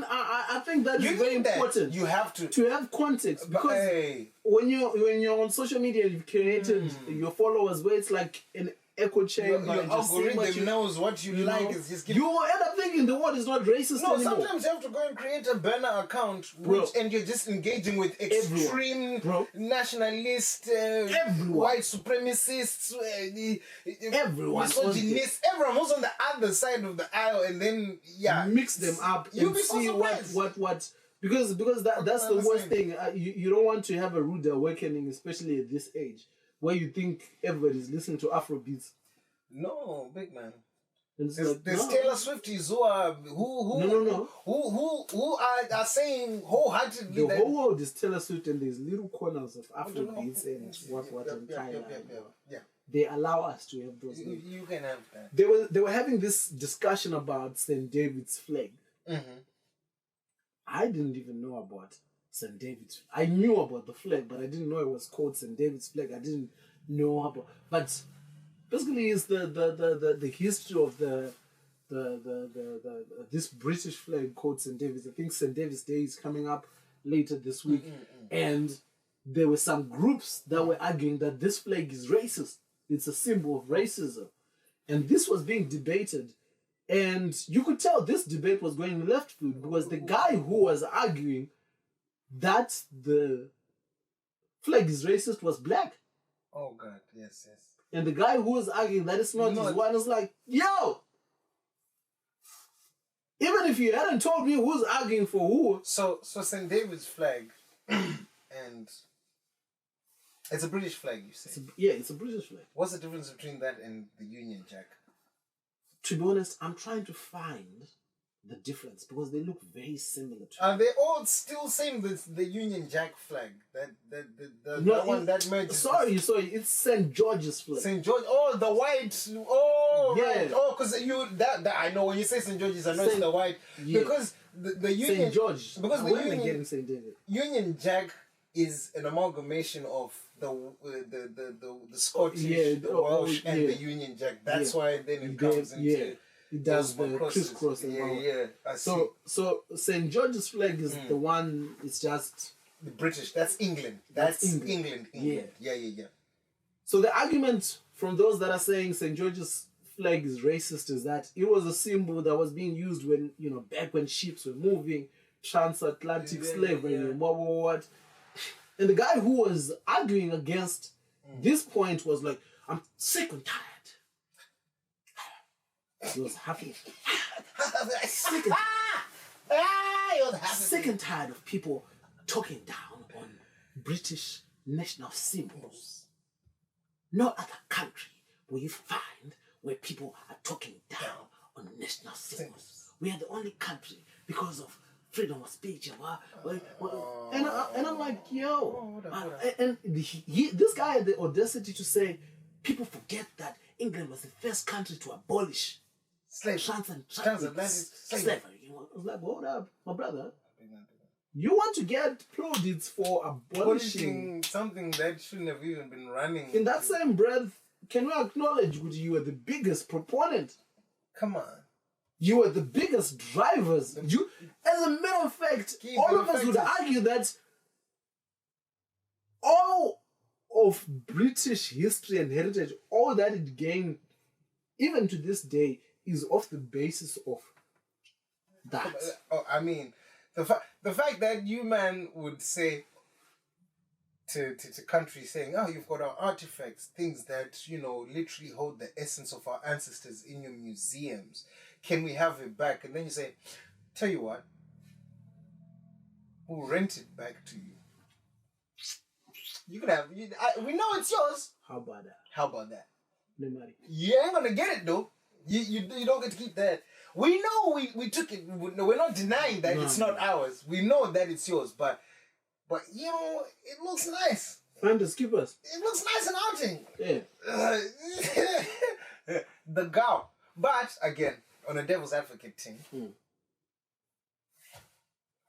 I think that is very important.
You have to
have context, because
hey.
when you're on social media, you've created your followers where it's like an echo chamber.
Your algorithm knows what you like.
Know,
is just
you will end up thinking the world is not racist
no,
anymore.
sometimes you have to go and create a burner account, and you're just engaging with extreme nationalist, white supremacists, misogynists, everyone who's on the other side of the aisle, and then
mix them up and see what. Because that's the worst thing. You don't want to have a rude awakening, especially at this age, where you think everybody's listening to Afrobeats.
No, big man.
There's
Taylor Swifties who are saying wholeheartedly
the whole world is Taylor Swift, and there's little corners of Afrobeats and what in Thailand. They allow us to have those.
You can have that.
They were having this discussion about St. David's flag. I didn't even know about St. David's. I knew about the flag, but I didn't know it was called St. David's flag. I didn't know about, but basically it's the history of the this British flag called St. David's. I think St. David's Day is coming up later this week, and there were some groups that were arguing that this flag is racist. It's a symbol of racism, and this was being debated. And you could tell this debate was going left field, because the guy who was arguing that the flag is racist was black.
Oh God, yes.
And the guy who was arguing that it's not his one was like, yo! Even if you hadn't told me who's arguing for who.
So St. David's flag, and it's a British flag, you say?
It's a British flag.
What's the difference between that and the Union Jack?
To be honest, I'm trying to find the difference, because they look very similar to
Are they all still same the Union Jack flag? That one that merges.
Sorry, it's St. George's flag.
St. George, the white. Oh,
yeah.
Right. Oh, because that I know when you say St. George's, I know it's the white. Yeah. Because the Union
St. George.
Because the Union
getting St. David.
Union Jack is an amalgamation of the Scottish, the Welsh, and the Union Jack. That's why then it comes into.
It does the crisscross.
I see.
So St. George's flag is the one. It's just
the British. That's England. That's England. Yeah.
So the argument from those that are saying St. George's flag is racist is that it was a symbol that was being used when back when ships were moving, transatlantic slavery, and what. And the guy who was arguing against this point was like, I'm sick and tired. He was happy. Sick and tired of people talking down on British national symbols. No other country will you find where people are talking down on national symbols. We are the only country because of freedom of speech. And I'm like, yo. And this guy had the audacity to say, people forget that England was the first country to abolish transatlantic slavery. I was like, hold up, my brother. You want to get plaudits for abolishing
something that shouldn't have even been running.
In that same breath, can we acknowledge you are the biggest proponent?
Come on.
You are the biggest drivers. You, as a matter of fact, all of us would argue that all of British history and heritage, all that it gained, even to this day, is off the basis of that.
I mean, the fact that you man would say to countries saying, oh, you've got our artifacts, things that, literally hold the essence of our ancestors in your museums. Can we have it back? And then you say, tell you what, we'll rent it back to you. You can have. We know it's yours.
How about that?
How about that?
No money.
You ain't gonna get it though. You don't get to keep that. We know we took it. We're not denying that it's not ours. We know that it's yours, but you know it looks nice.
Finders keepers.
It looks nice and outing.
Yeah.
The gow. But again, on a devil's advocate thing.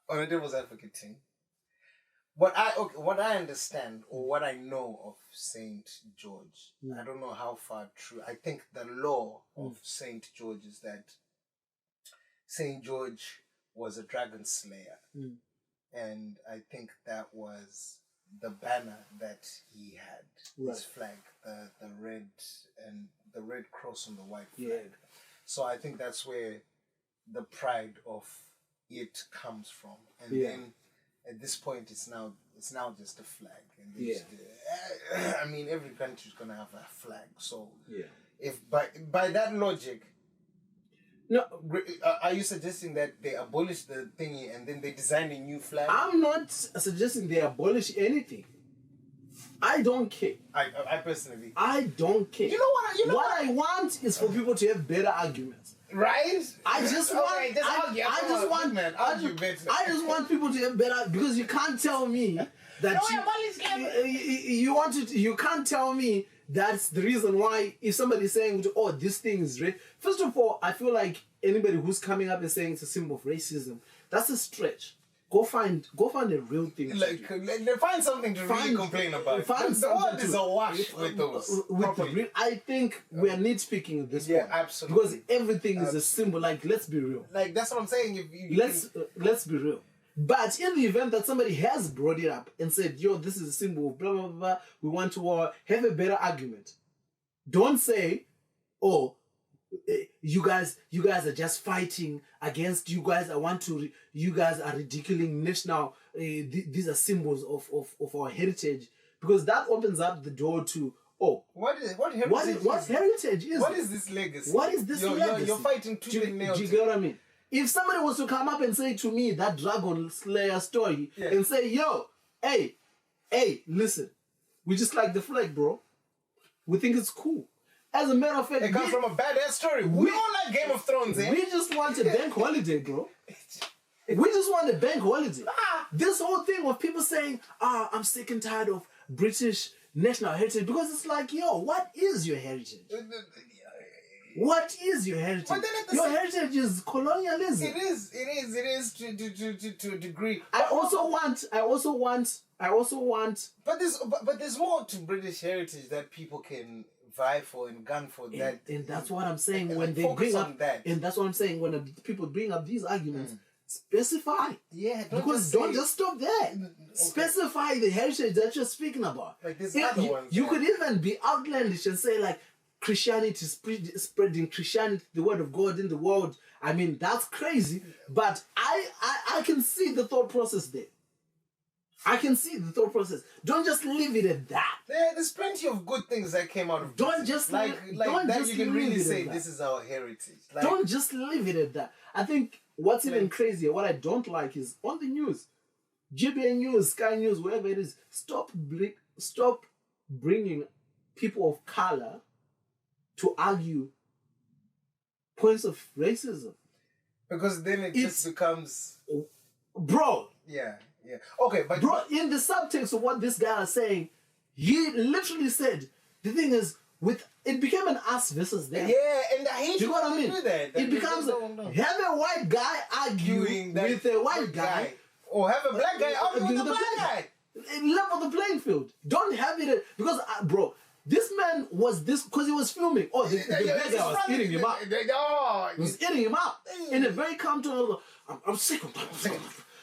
On a devil's advocate thing. What I understand or what I know of Saint George, I don't know how far true. I think the law of Saint George is that Saint George was a dragon slayer, and I think that was the banner that he had. His flag, the red cross on the white flag.
Yeah.
So I think that's where the pride of it comes from, and then. At this point, it's now just a flag, and I mean, every country's gonna have a flag. So, if by that logic,
no,
are you suggesting that they abolish the thingy and then they design a new flag?
I'm not suggesting they abolish anything. I don't care.
I personally,
I don't care.
You know what
I want is for people to have better arguments.
Right?
I just want people to have better, because you can't tell me that you can't tell me that's the reason why if somebody's saying, oh, this thing is race. First of all, I feel like anybody who's coming up and saying it's a symbol of racism, that's a stretch. Go find a real thing.
Like, find something to really complain about. The world is awash with those.
I think we are nitpicking at this point.
Yeah, absolutely.
Because everything is a symbol. Like, let's be real.
Like, that's what I'm saying.
Let's be real. But in the event that somebody has brought it up and said, yo, this is a symbol of blah, blah, blah, blah, we want to have a better argument. Don't say, oh, you guys are just fighting against you guys. You guys are ridiculing national. These are symbols of our heritage, because that opens up the door to
what heritage is? What is this legacy?
What is this legacy?
You're fighting tooth and nail.
Do you get what I mean? If somebody was to come up and say to me that Dragon Slayer story and say, yo, hey, listen, we just like the flag, bro. We think it's cool. As a matter of fact,
it comes from a badass story. We all like Game of Thrones, eh?
We just want a bank holiday, bro. We just want a bank holiday. This whole thing of people saying, I'm sick and tired of British national heritage, because it's like, yo, what is your heritage? What is your heritage? Your heritage is colonialism.
It is to a degree.
I also want.
But there's more to British heritage that people can vie for and gun for.
And that's what I'm saying when they bring up that. And that's what I'm saying when people bring up these arguments. Specify.
Yeah,
don't just stop there. Okay. Specify the heritage that you're speaking about.
Like there's other ones.
You could even be outlandish and say like Christianity spreading Christianity, the word of God in the world. I mean, that's crazy. But I can see the thought process there. I can see the thought process. Don't just leave it at that.
There's plenty of good things that came out of
don't just
like
don't
that.
Just
you can really say this is our heritage. Like,
don't just leave it at that. I think what's even crazier, what I don't like, is on the news, GBN News, Sky News, wherever it is, stop bringing people of color to argue points of racism.
Because then it just becomes...
Bro.
Yeah. Okay, but...
Bro, in the subtext of what this guy is saying, he literally said, the thing is, it became an us versus them.
Yeah, and I hate
you know what I mean?
Do that.
It becomes have a white guy arguing with a white guy.
Or have a black guy arguing with a black guy.
Level the playing field. Don't have it... Because, bro... This man was because he was filming. Oh, the black guy was eating him up. He was eating him up in a very calm tone. I'm sick of that.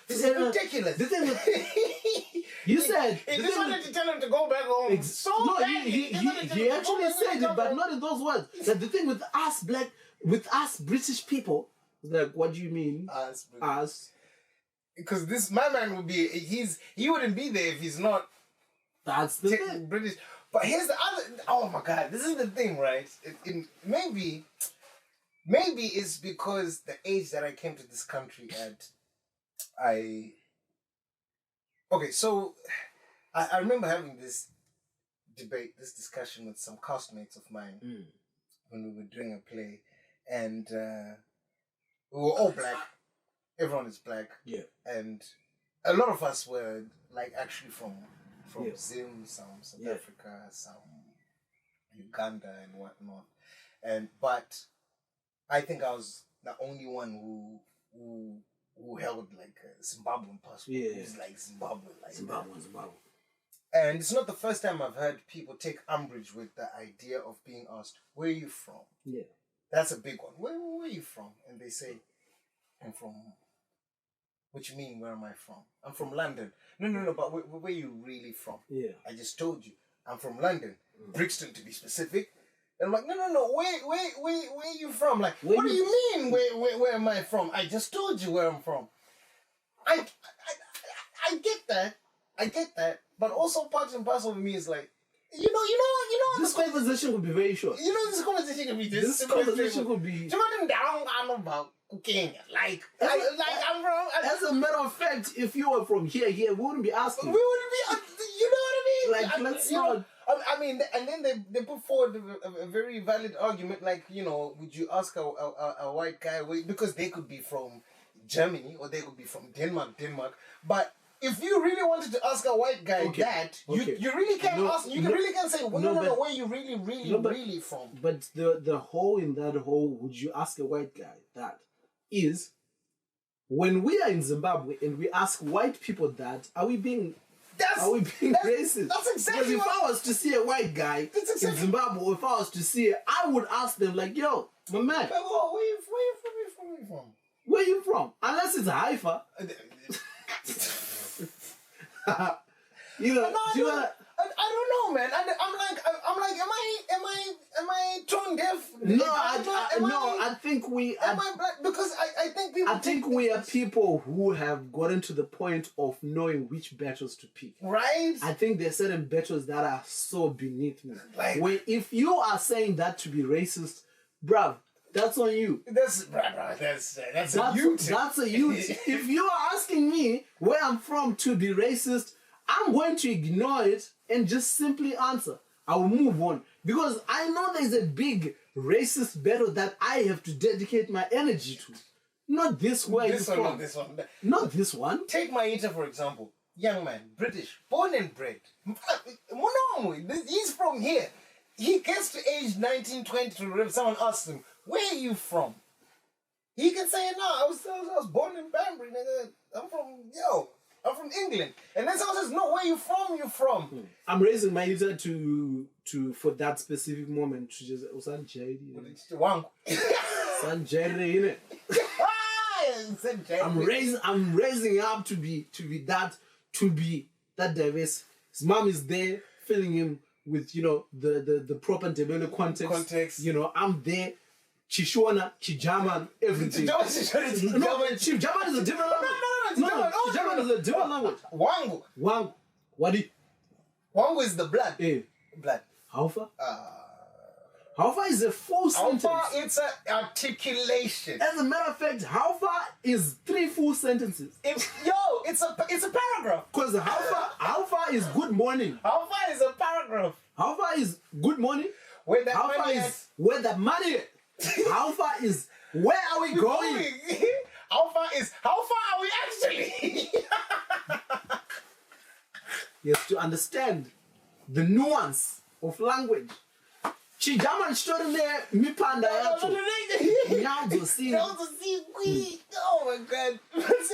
This is ridiculous.
The thing is, you said...
He just wanted to tell him to go back home.
He actually said it, but not in those words. That the thing with us British people, like, what do you mean? Us.
Because my man would be, he wouldn't be there if he's not...
That's the thing.
British. But here's the other... Oh my God, this is the thing, right? Maybe it's because the age that I came to this country at, Okay, so I remember having this debate, this discussion with some castmates of mine when we were doing a play, and we were all black. Everyone is black.
Yeah.
And a lot of us were like actually from
Yeah.
Zim, some South
Yeah.
Africa, some Uganda and whatnot. But I think I was the only one who held like a Zimbabwean passport.
Yeah.
It was like Zimbabwe. Like
Zimbabwe.
And it's not the first time I've heard people take umbrage with the idea of being asked, where are you from?
Yeah.
That's a big one. Where are you from? And they say, I'm from... What you mean, where am I from? I'm from London. No, but where are you really from?
Yeah.
I just told you. I'm from London. Brixton, to be specific. And I'm like, no, where are you from? Like, what do you mean, where am I from? I just told you where I'm from. I get that. But also part and parcel of me is like, you know.
This conversation would be very short.
You know, this conversation could be
This conversation could be...
Do you know what I'm down about cooking? Like I'm from...
As a matter of fact, if you were from here, we wouldn't be asking.
We wouldn't be... You know what I mean?
Like, let's not...
I mean, and then they put forward a very valid argument, like, you know, would you ask a white guy, because they could be from Germany or they could be from Denmark, but if you really wanted to ask a white guy you really can ask, you really can say, well, no, where you really from.
But the hole in that hole, would you ask a white guy that, is when we are in Zimbabwe and we ask white people that, are we being racist?
That's exactly
because if I was to see a white guy in Zimbabwe, or if I was to see it, I would ask them like, yo, my man,
where you from?
Where you from? Unless it's Haifa. You know,
I don't know, man. I'm like, am I tone deaf?
No, I think we.
Am I black? Because I think people.
I think we are people who have gotten to the point of knowing which battles to pick.
Right.
I think there are certain battles that are so beneath me.
Like,
where if you are saying that to be racist, bruv, that's on you.
That's a you.
That's a you. If you are asking me where I'm from to be racist, I'm going to ignore it and just simply answer. I will move on. Because I know there's a big racist battle that I have to dedicate my energy to. Not this way.
This one, not this one.
Not this one.
Take Maita, for example. Young man, British, born and bred. He's from here. He gets to age 19, 20, if someone asks him, where are you from? He can say, no, I was born in Banbury, nigga. I'm from England. And then someone says, no, where you from?
I'm raising my user to for that specific moment to just I'm raising up to be that diverse. His mom is there filling him with, you know, the proper development context. You know, I'm there. Chishona, Chijaman, everything. Chijaman is a different language. Chijaman is a different language. Wangu. Wadi.
Wangu is the blood. Blood.
Haufa? Haufa is a full sentence.
Haufa, it's an articulation.
As a matter of fact, Haufa is 3 full sentences.
It's a paragraph.
Because Haufa is good morning.
Haufa is a paragraph.
Haufa is good morning.
Where that
Haufa
money
is where the money is. How far is where are we going?
How far are we actually?
You have to understand the nuance of language. Chijaman showed there mipanda yacho. Nyanzo si.
Oh my God.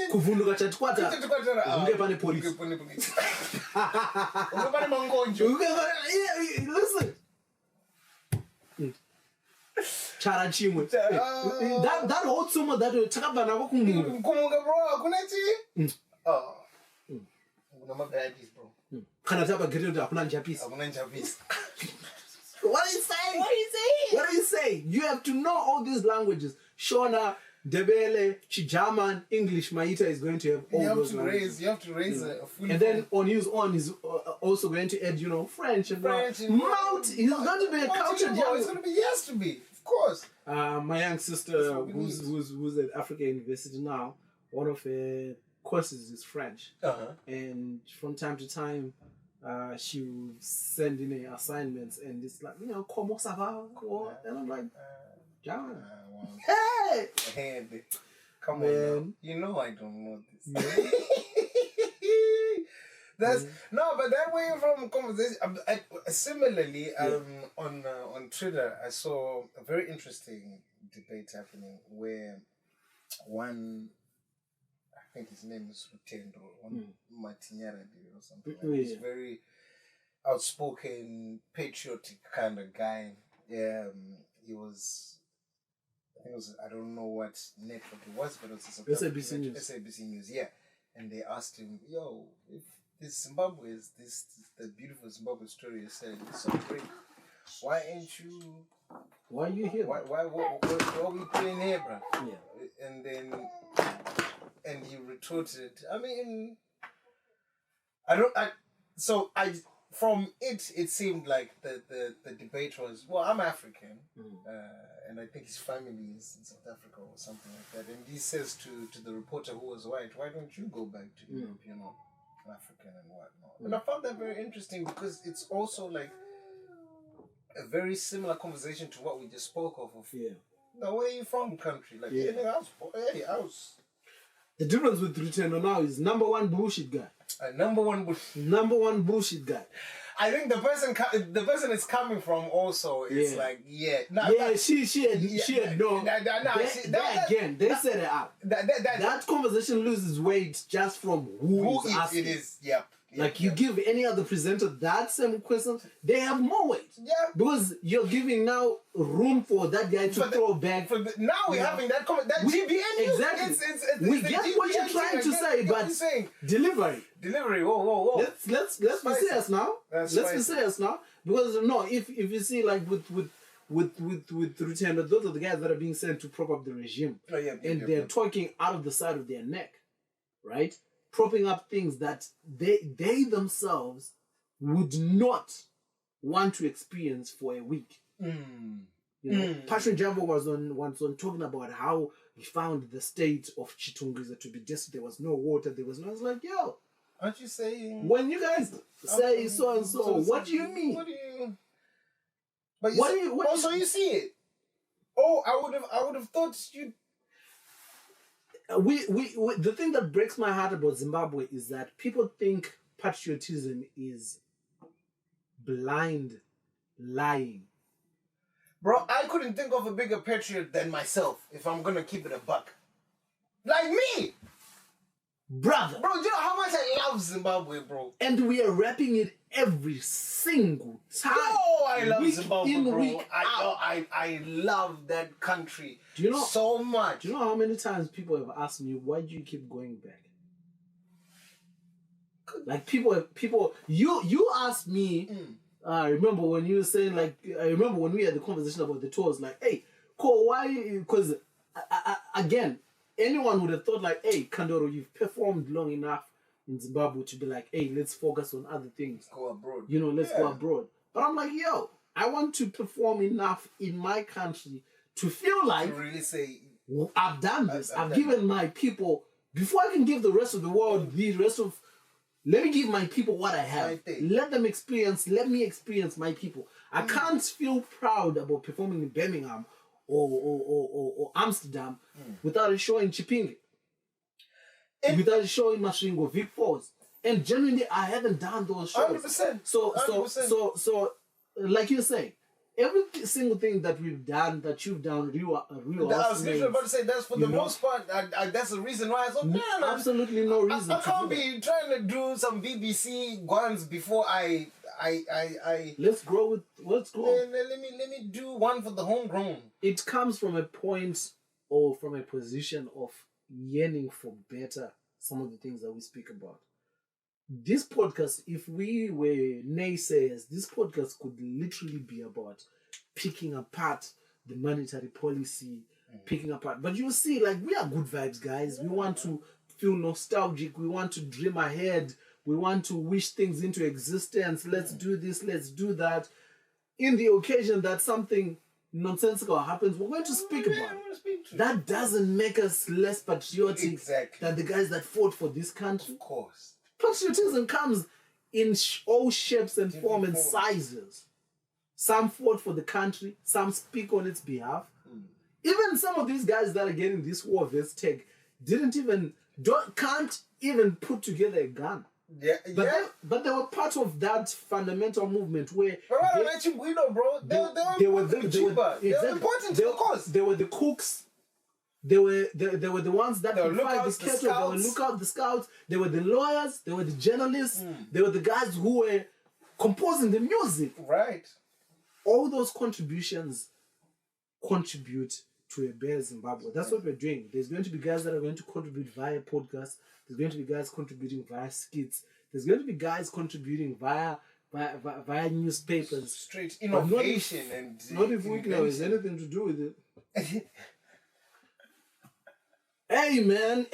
Kuvunduka chatkwata. Unge pane police. Listen. Chara chimwe. That whole sumo that takabva nako kumunga.
Kumunga bro, kunechi? Oh. Kuna Baddies bro.
Kana tapa ghetto hakuna njapisi.
Hakuna njapisi.
What are you saying? You have to know all these languages. Shona, Debele, Chijaman, English. Maita is going to have all those languages.
You have to raise a full.
And then on his own, he's also going to add, you know, French and Mount. He's going to be a cultured young.
It's going to be. He has to be, of course.
My young sister, who's at Africa University now, one of her courses is French, and from time to time, she would send in her assignments, and it's like, como sava, and I'm like, John,
Wow.
hey,
Hey, come
man.
on now. I don't know this. That's no, but that way from conversation. Similarly, on Twitter, I saw a very interesting debate happening where one, I think his name is Rutendo, Matinyara or something. He's very outspoken, patriotic kind of guy. He was. I think it was, I don't know what network it was, but it was
SABC News.
SABC News, yeah. And they asked him, yo, if this Zimbabwe is the beautiful Zimbabwe story you're saying is so great, why ain't you?
Why are you here?
What are we playing here, bro?
Yeah.
And he retorted, from it seemed like the debate was, well, I'm African, and I think his family is in South Africa or something like that. And he says to the reporter who was white, why don't you go back to Europe, African and whatnot? And I found that very interesting because it's also like a very similar conversation to what we just spoke of. Now, where are you from, country? Like, I was.
The difference with Rutendo now is number one bullshit guy.
Number one bullshit
guy.
I think the person is coming from also is like she had no.
They set it up. That conversation loses weight just from who is asking.
It is. Yep.
Like you give any other presenter that same question, they have more weight.
Yeah.
Because you're giving now room for that guy to throw back.
Now we're having that comment. That GBN.
Exactly. We get what you're trying to say, but delivery.
Whoa.
Let's be serious now. Let's be serious now. Because if you see like with Rutendo, those are the guys that are being sent to prop up the regime. They're talking out of the side of their neck, right? Propping up things that they themselves would not want to experience for a week. Passion Jambo was once talking about how he found the state of Chitungwiza to be desolate. There was no water. There was no. I was like, yo,
aren't you saying
when you guys say so and so? What do you mean?
What do you? But so you see it. Oh, I would have thought you.
We the thing that breaks my heart about Zimbabwe is that people think patriotism is blind lying.
Bro, I couldn't think of a bigger patriot than myself if I'm gonna keep it a buck. Like me!
Brother!
Bro, do you know how much I love Zimbabwe, bro?
And we are rapping it every single time.
Oh, I love Zimbabwe, bro.
I
love that country so much.
Do you know how many times people have asked me, why do you keep going back? Like people, you asked me, I remember when you were saying I remember when we had the conversation about the tours, like, hey, Cole, why? Because, again, anyone would have thought like, hey, Kandoro, you've performed long enough in Zimbabwe to be like, hey, let's focus on other things.
Go abroad.
Let's go abroad. But I'm like, yo, I want to perform enough in my country to feel like
to really say,
I've done this. I've given my people, before I can give the rest of the world let me give my people what I have. Let me experience my people. I can't feel proud about performing in Birmingham or Amsterdam without a show in Chipinge. Without a show in Masvingo, Vic Falls. And genuinely, I haven't done those shows.
100%.
So, like you say, every single thing that we've done, that you've done,
I was literally about to say, that's for the most part, that's the reason why I thought, man,
absolutely no reason.
I can't be trying to do some BBC ones before I
let's grow.
Let me do one for the homegrown.
It comes from a point or from a position of yearning for better. Some of the things that we speak about. This podcast, if we were naysayers, this podcast could literally be about picking apart the monetary policy, picking apart. But you see, like, we are good vibes, guys. We want to feel nostalgic. We want to dream ahead. We want to wish things into existence. Let's do this. Let's do that. In the occasion that something nonsensical happens, we're going to speak about it. That doesn't make us less patriotic than the guys that fought for this country.
Of course.
Patriotism comes in all shapes and form and sizes. Some fought for the country, some speak on its behalf. Even some of these guys that are getting this war vest tag can't even put together a gun. But they were part of that fundamental movement where they were important to the cause. They were the cooks. They were the ones that would fight the cattle. They were the scouts. They were the lawyers. They were the journalists. They were the guys who were composing the music.
Right.
All those contributions contribute to a better Zimbabwe. That's what we're doing. There's going to be guys that are going to contribute via podcasts. There's going to be guys contributing via skits. There's going to be guys contributing via newspapers.
Straight innovation
not if Wicknells has anything to do with it. Amen.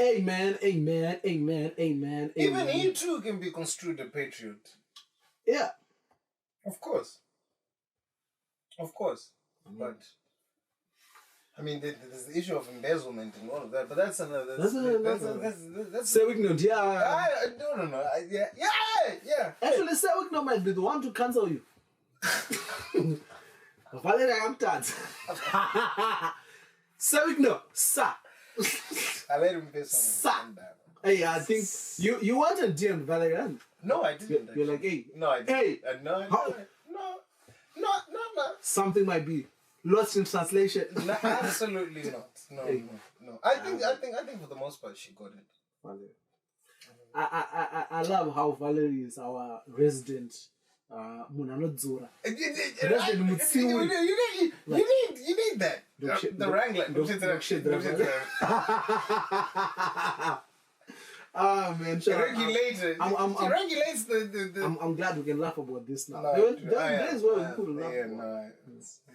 Even he too can be construed a patriot.
Yeah.
Of course. But I mean, there's the issue of embezzlement and all of that, but that's another. That's
Wicknells, yeah.
No. Yeah.
Actually, Wicknells might be the one to cancel you. Valeria Amtad. Wicknells, sir.
I let him pay some.
Hey, I think you wanted DM Valeria.
No, I didn't.
You're like, hey.
No, I didn't.
Hey.
No.
Something might be lost in translation.
No, absolutely not. No. I think for the most part she got it.
Valerie. I love how Valerie is our resident Munanodzura. Resident Mutsiwi.
You need that. The wrangler.
Ah man,
regulator. She regulates the.
I'm glad we can laugh about this now. There were days where we couldn't laugh about it.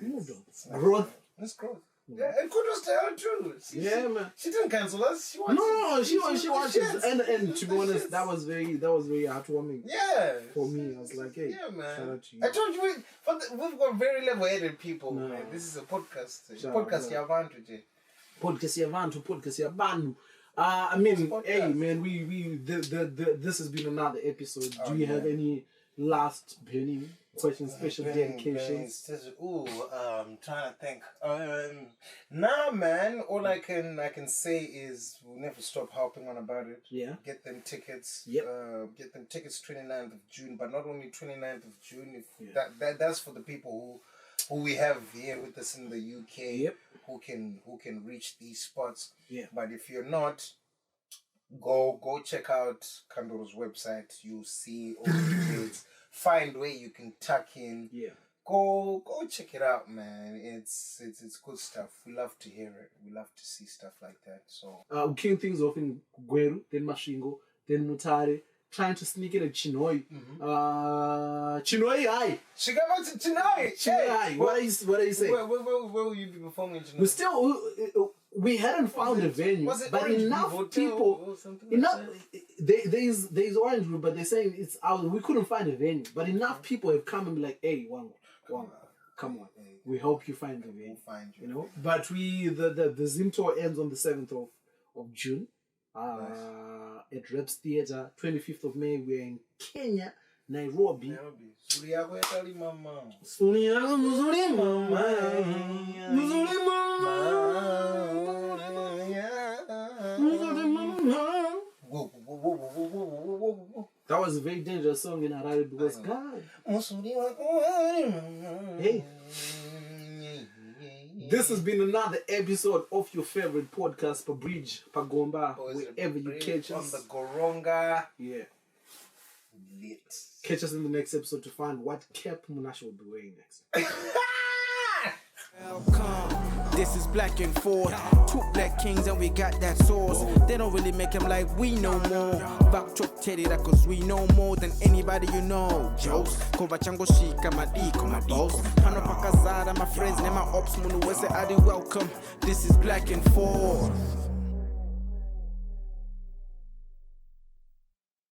Moved on. Growth.
It's growth. Yeah, and kudos to her too.
Man.
She didn't cancel us. She wanted.
No, she wanted. And to be honest, that was very heartwarming.
Yeah.
For me, I was like, hey,
yeah, man.
shout out to you.
I told you we've got very level-headed people, man. This is a podcast. Podcast yabantu, Jay.
Podcast yabantu. I mean, hey, man, this has been another episode. Do you have any last burning questions, special dedications?
I'm trying to think. Nah, man. All I can say is we'll never stop harping on about it.
Yeah.
Get them tickets.
Yep.
Get them tickets 29th of June, but not only 29th of June. That's for the people who we have here with us in the UK.
Yep.
Who can reach these spots.
Yeah.
But if you're not, go check out Kandoro's website. You'll see all the details. Find where you can tuck in.
Yeah.
Go check it out, man. It's good stuff. We love to hear it. We love to see stuff like that. So
we kick things off in Gweru, then Mashingo, then Mutare, trying to sneak in a Chinoi. Chinoi high.
Chinoi.
High. What are you saying?
Where will you be performing in Chinoi?
We hadn't found a venue, but enough people. There's Orange Group, but they're saying it's out. We couldn't find a venue, but enough people have come and be like, "Hey, one, come on, we help you find the venue."
We'll find you.
You know, but the Zim tour ends on the 7th of June. At Reps Theatre, 25th of May. We're in Kenya, Nairobi. That was a very dangerous song in Harare because God. Hey. This has been another episode of your favorite podcast, Bridge, Pagomba, wherever you catch us.
On the Goronga.
Yeah.
Lit.
Catch us in the next episode to find what cap Munashe will be wearing next.
Welcome. This is Black and Ford. 2 black kings and we got that sauce. They don't really make them like we know more. Back truck Teddy that cause we know more than anybody you know. Jokes. Kova chango shika madiko my boss. Hano pakazada my friends name my ops munu wese adi welcome. This is Black and Ford.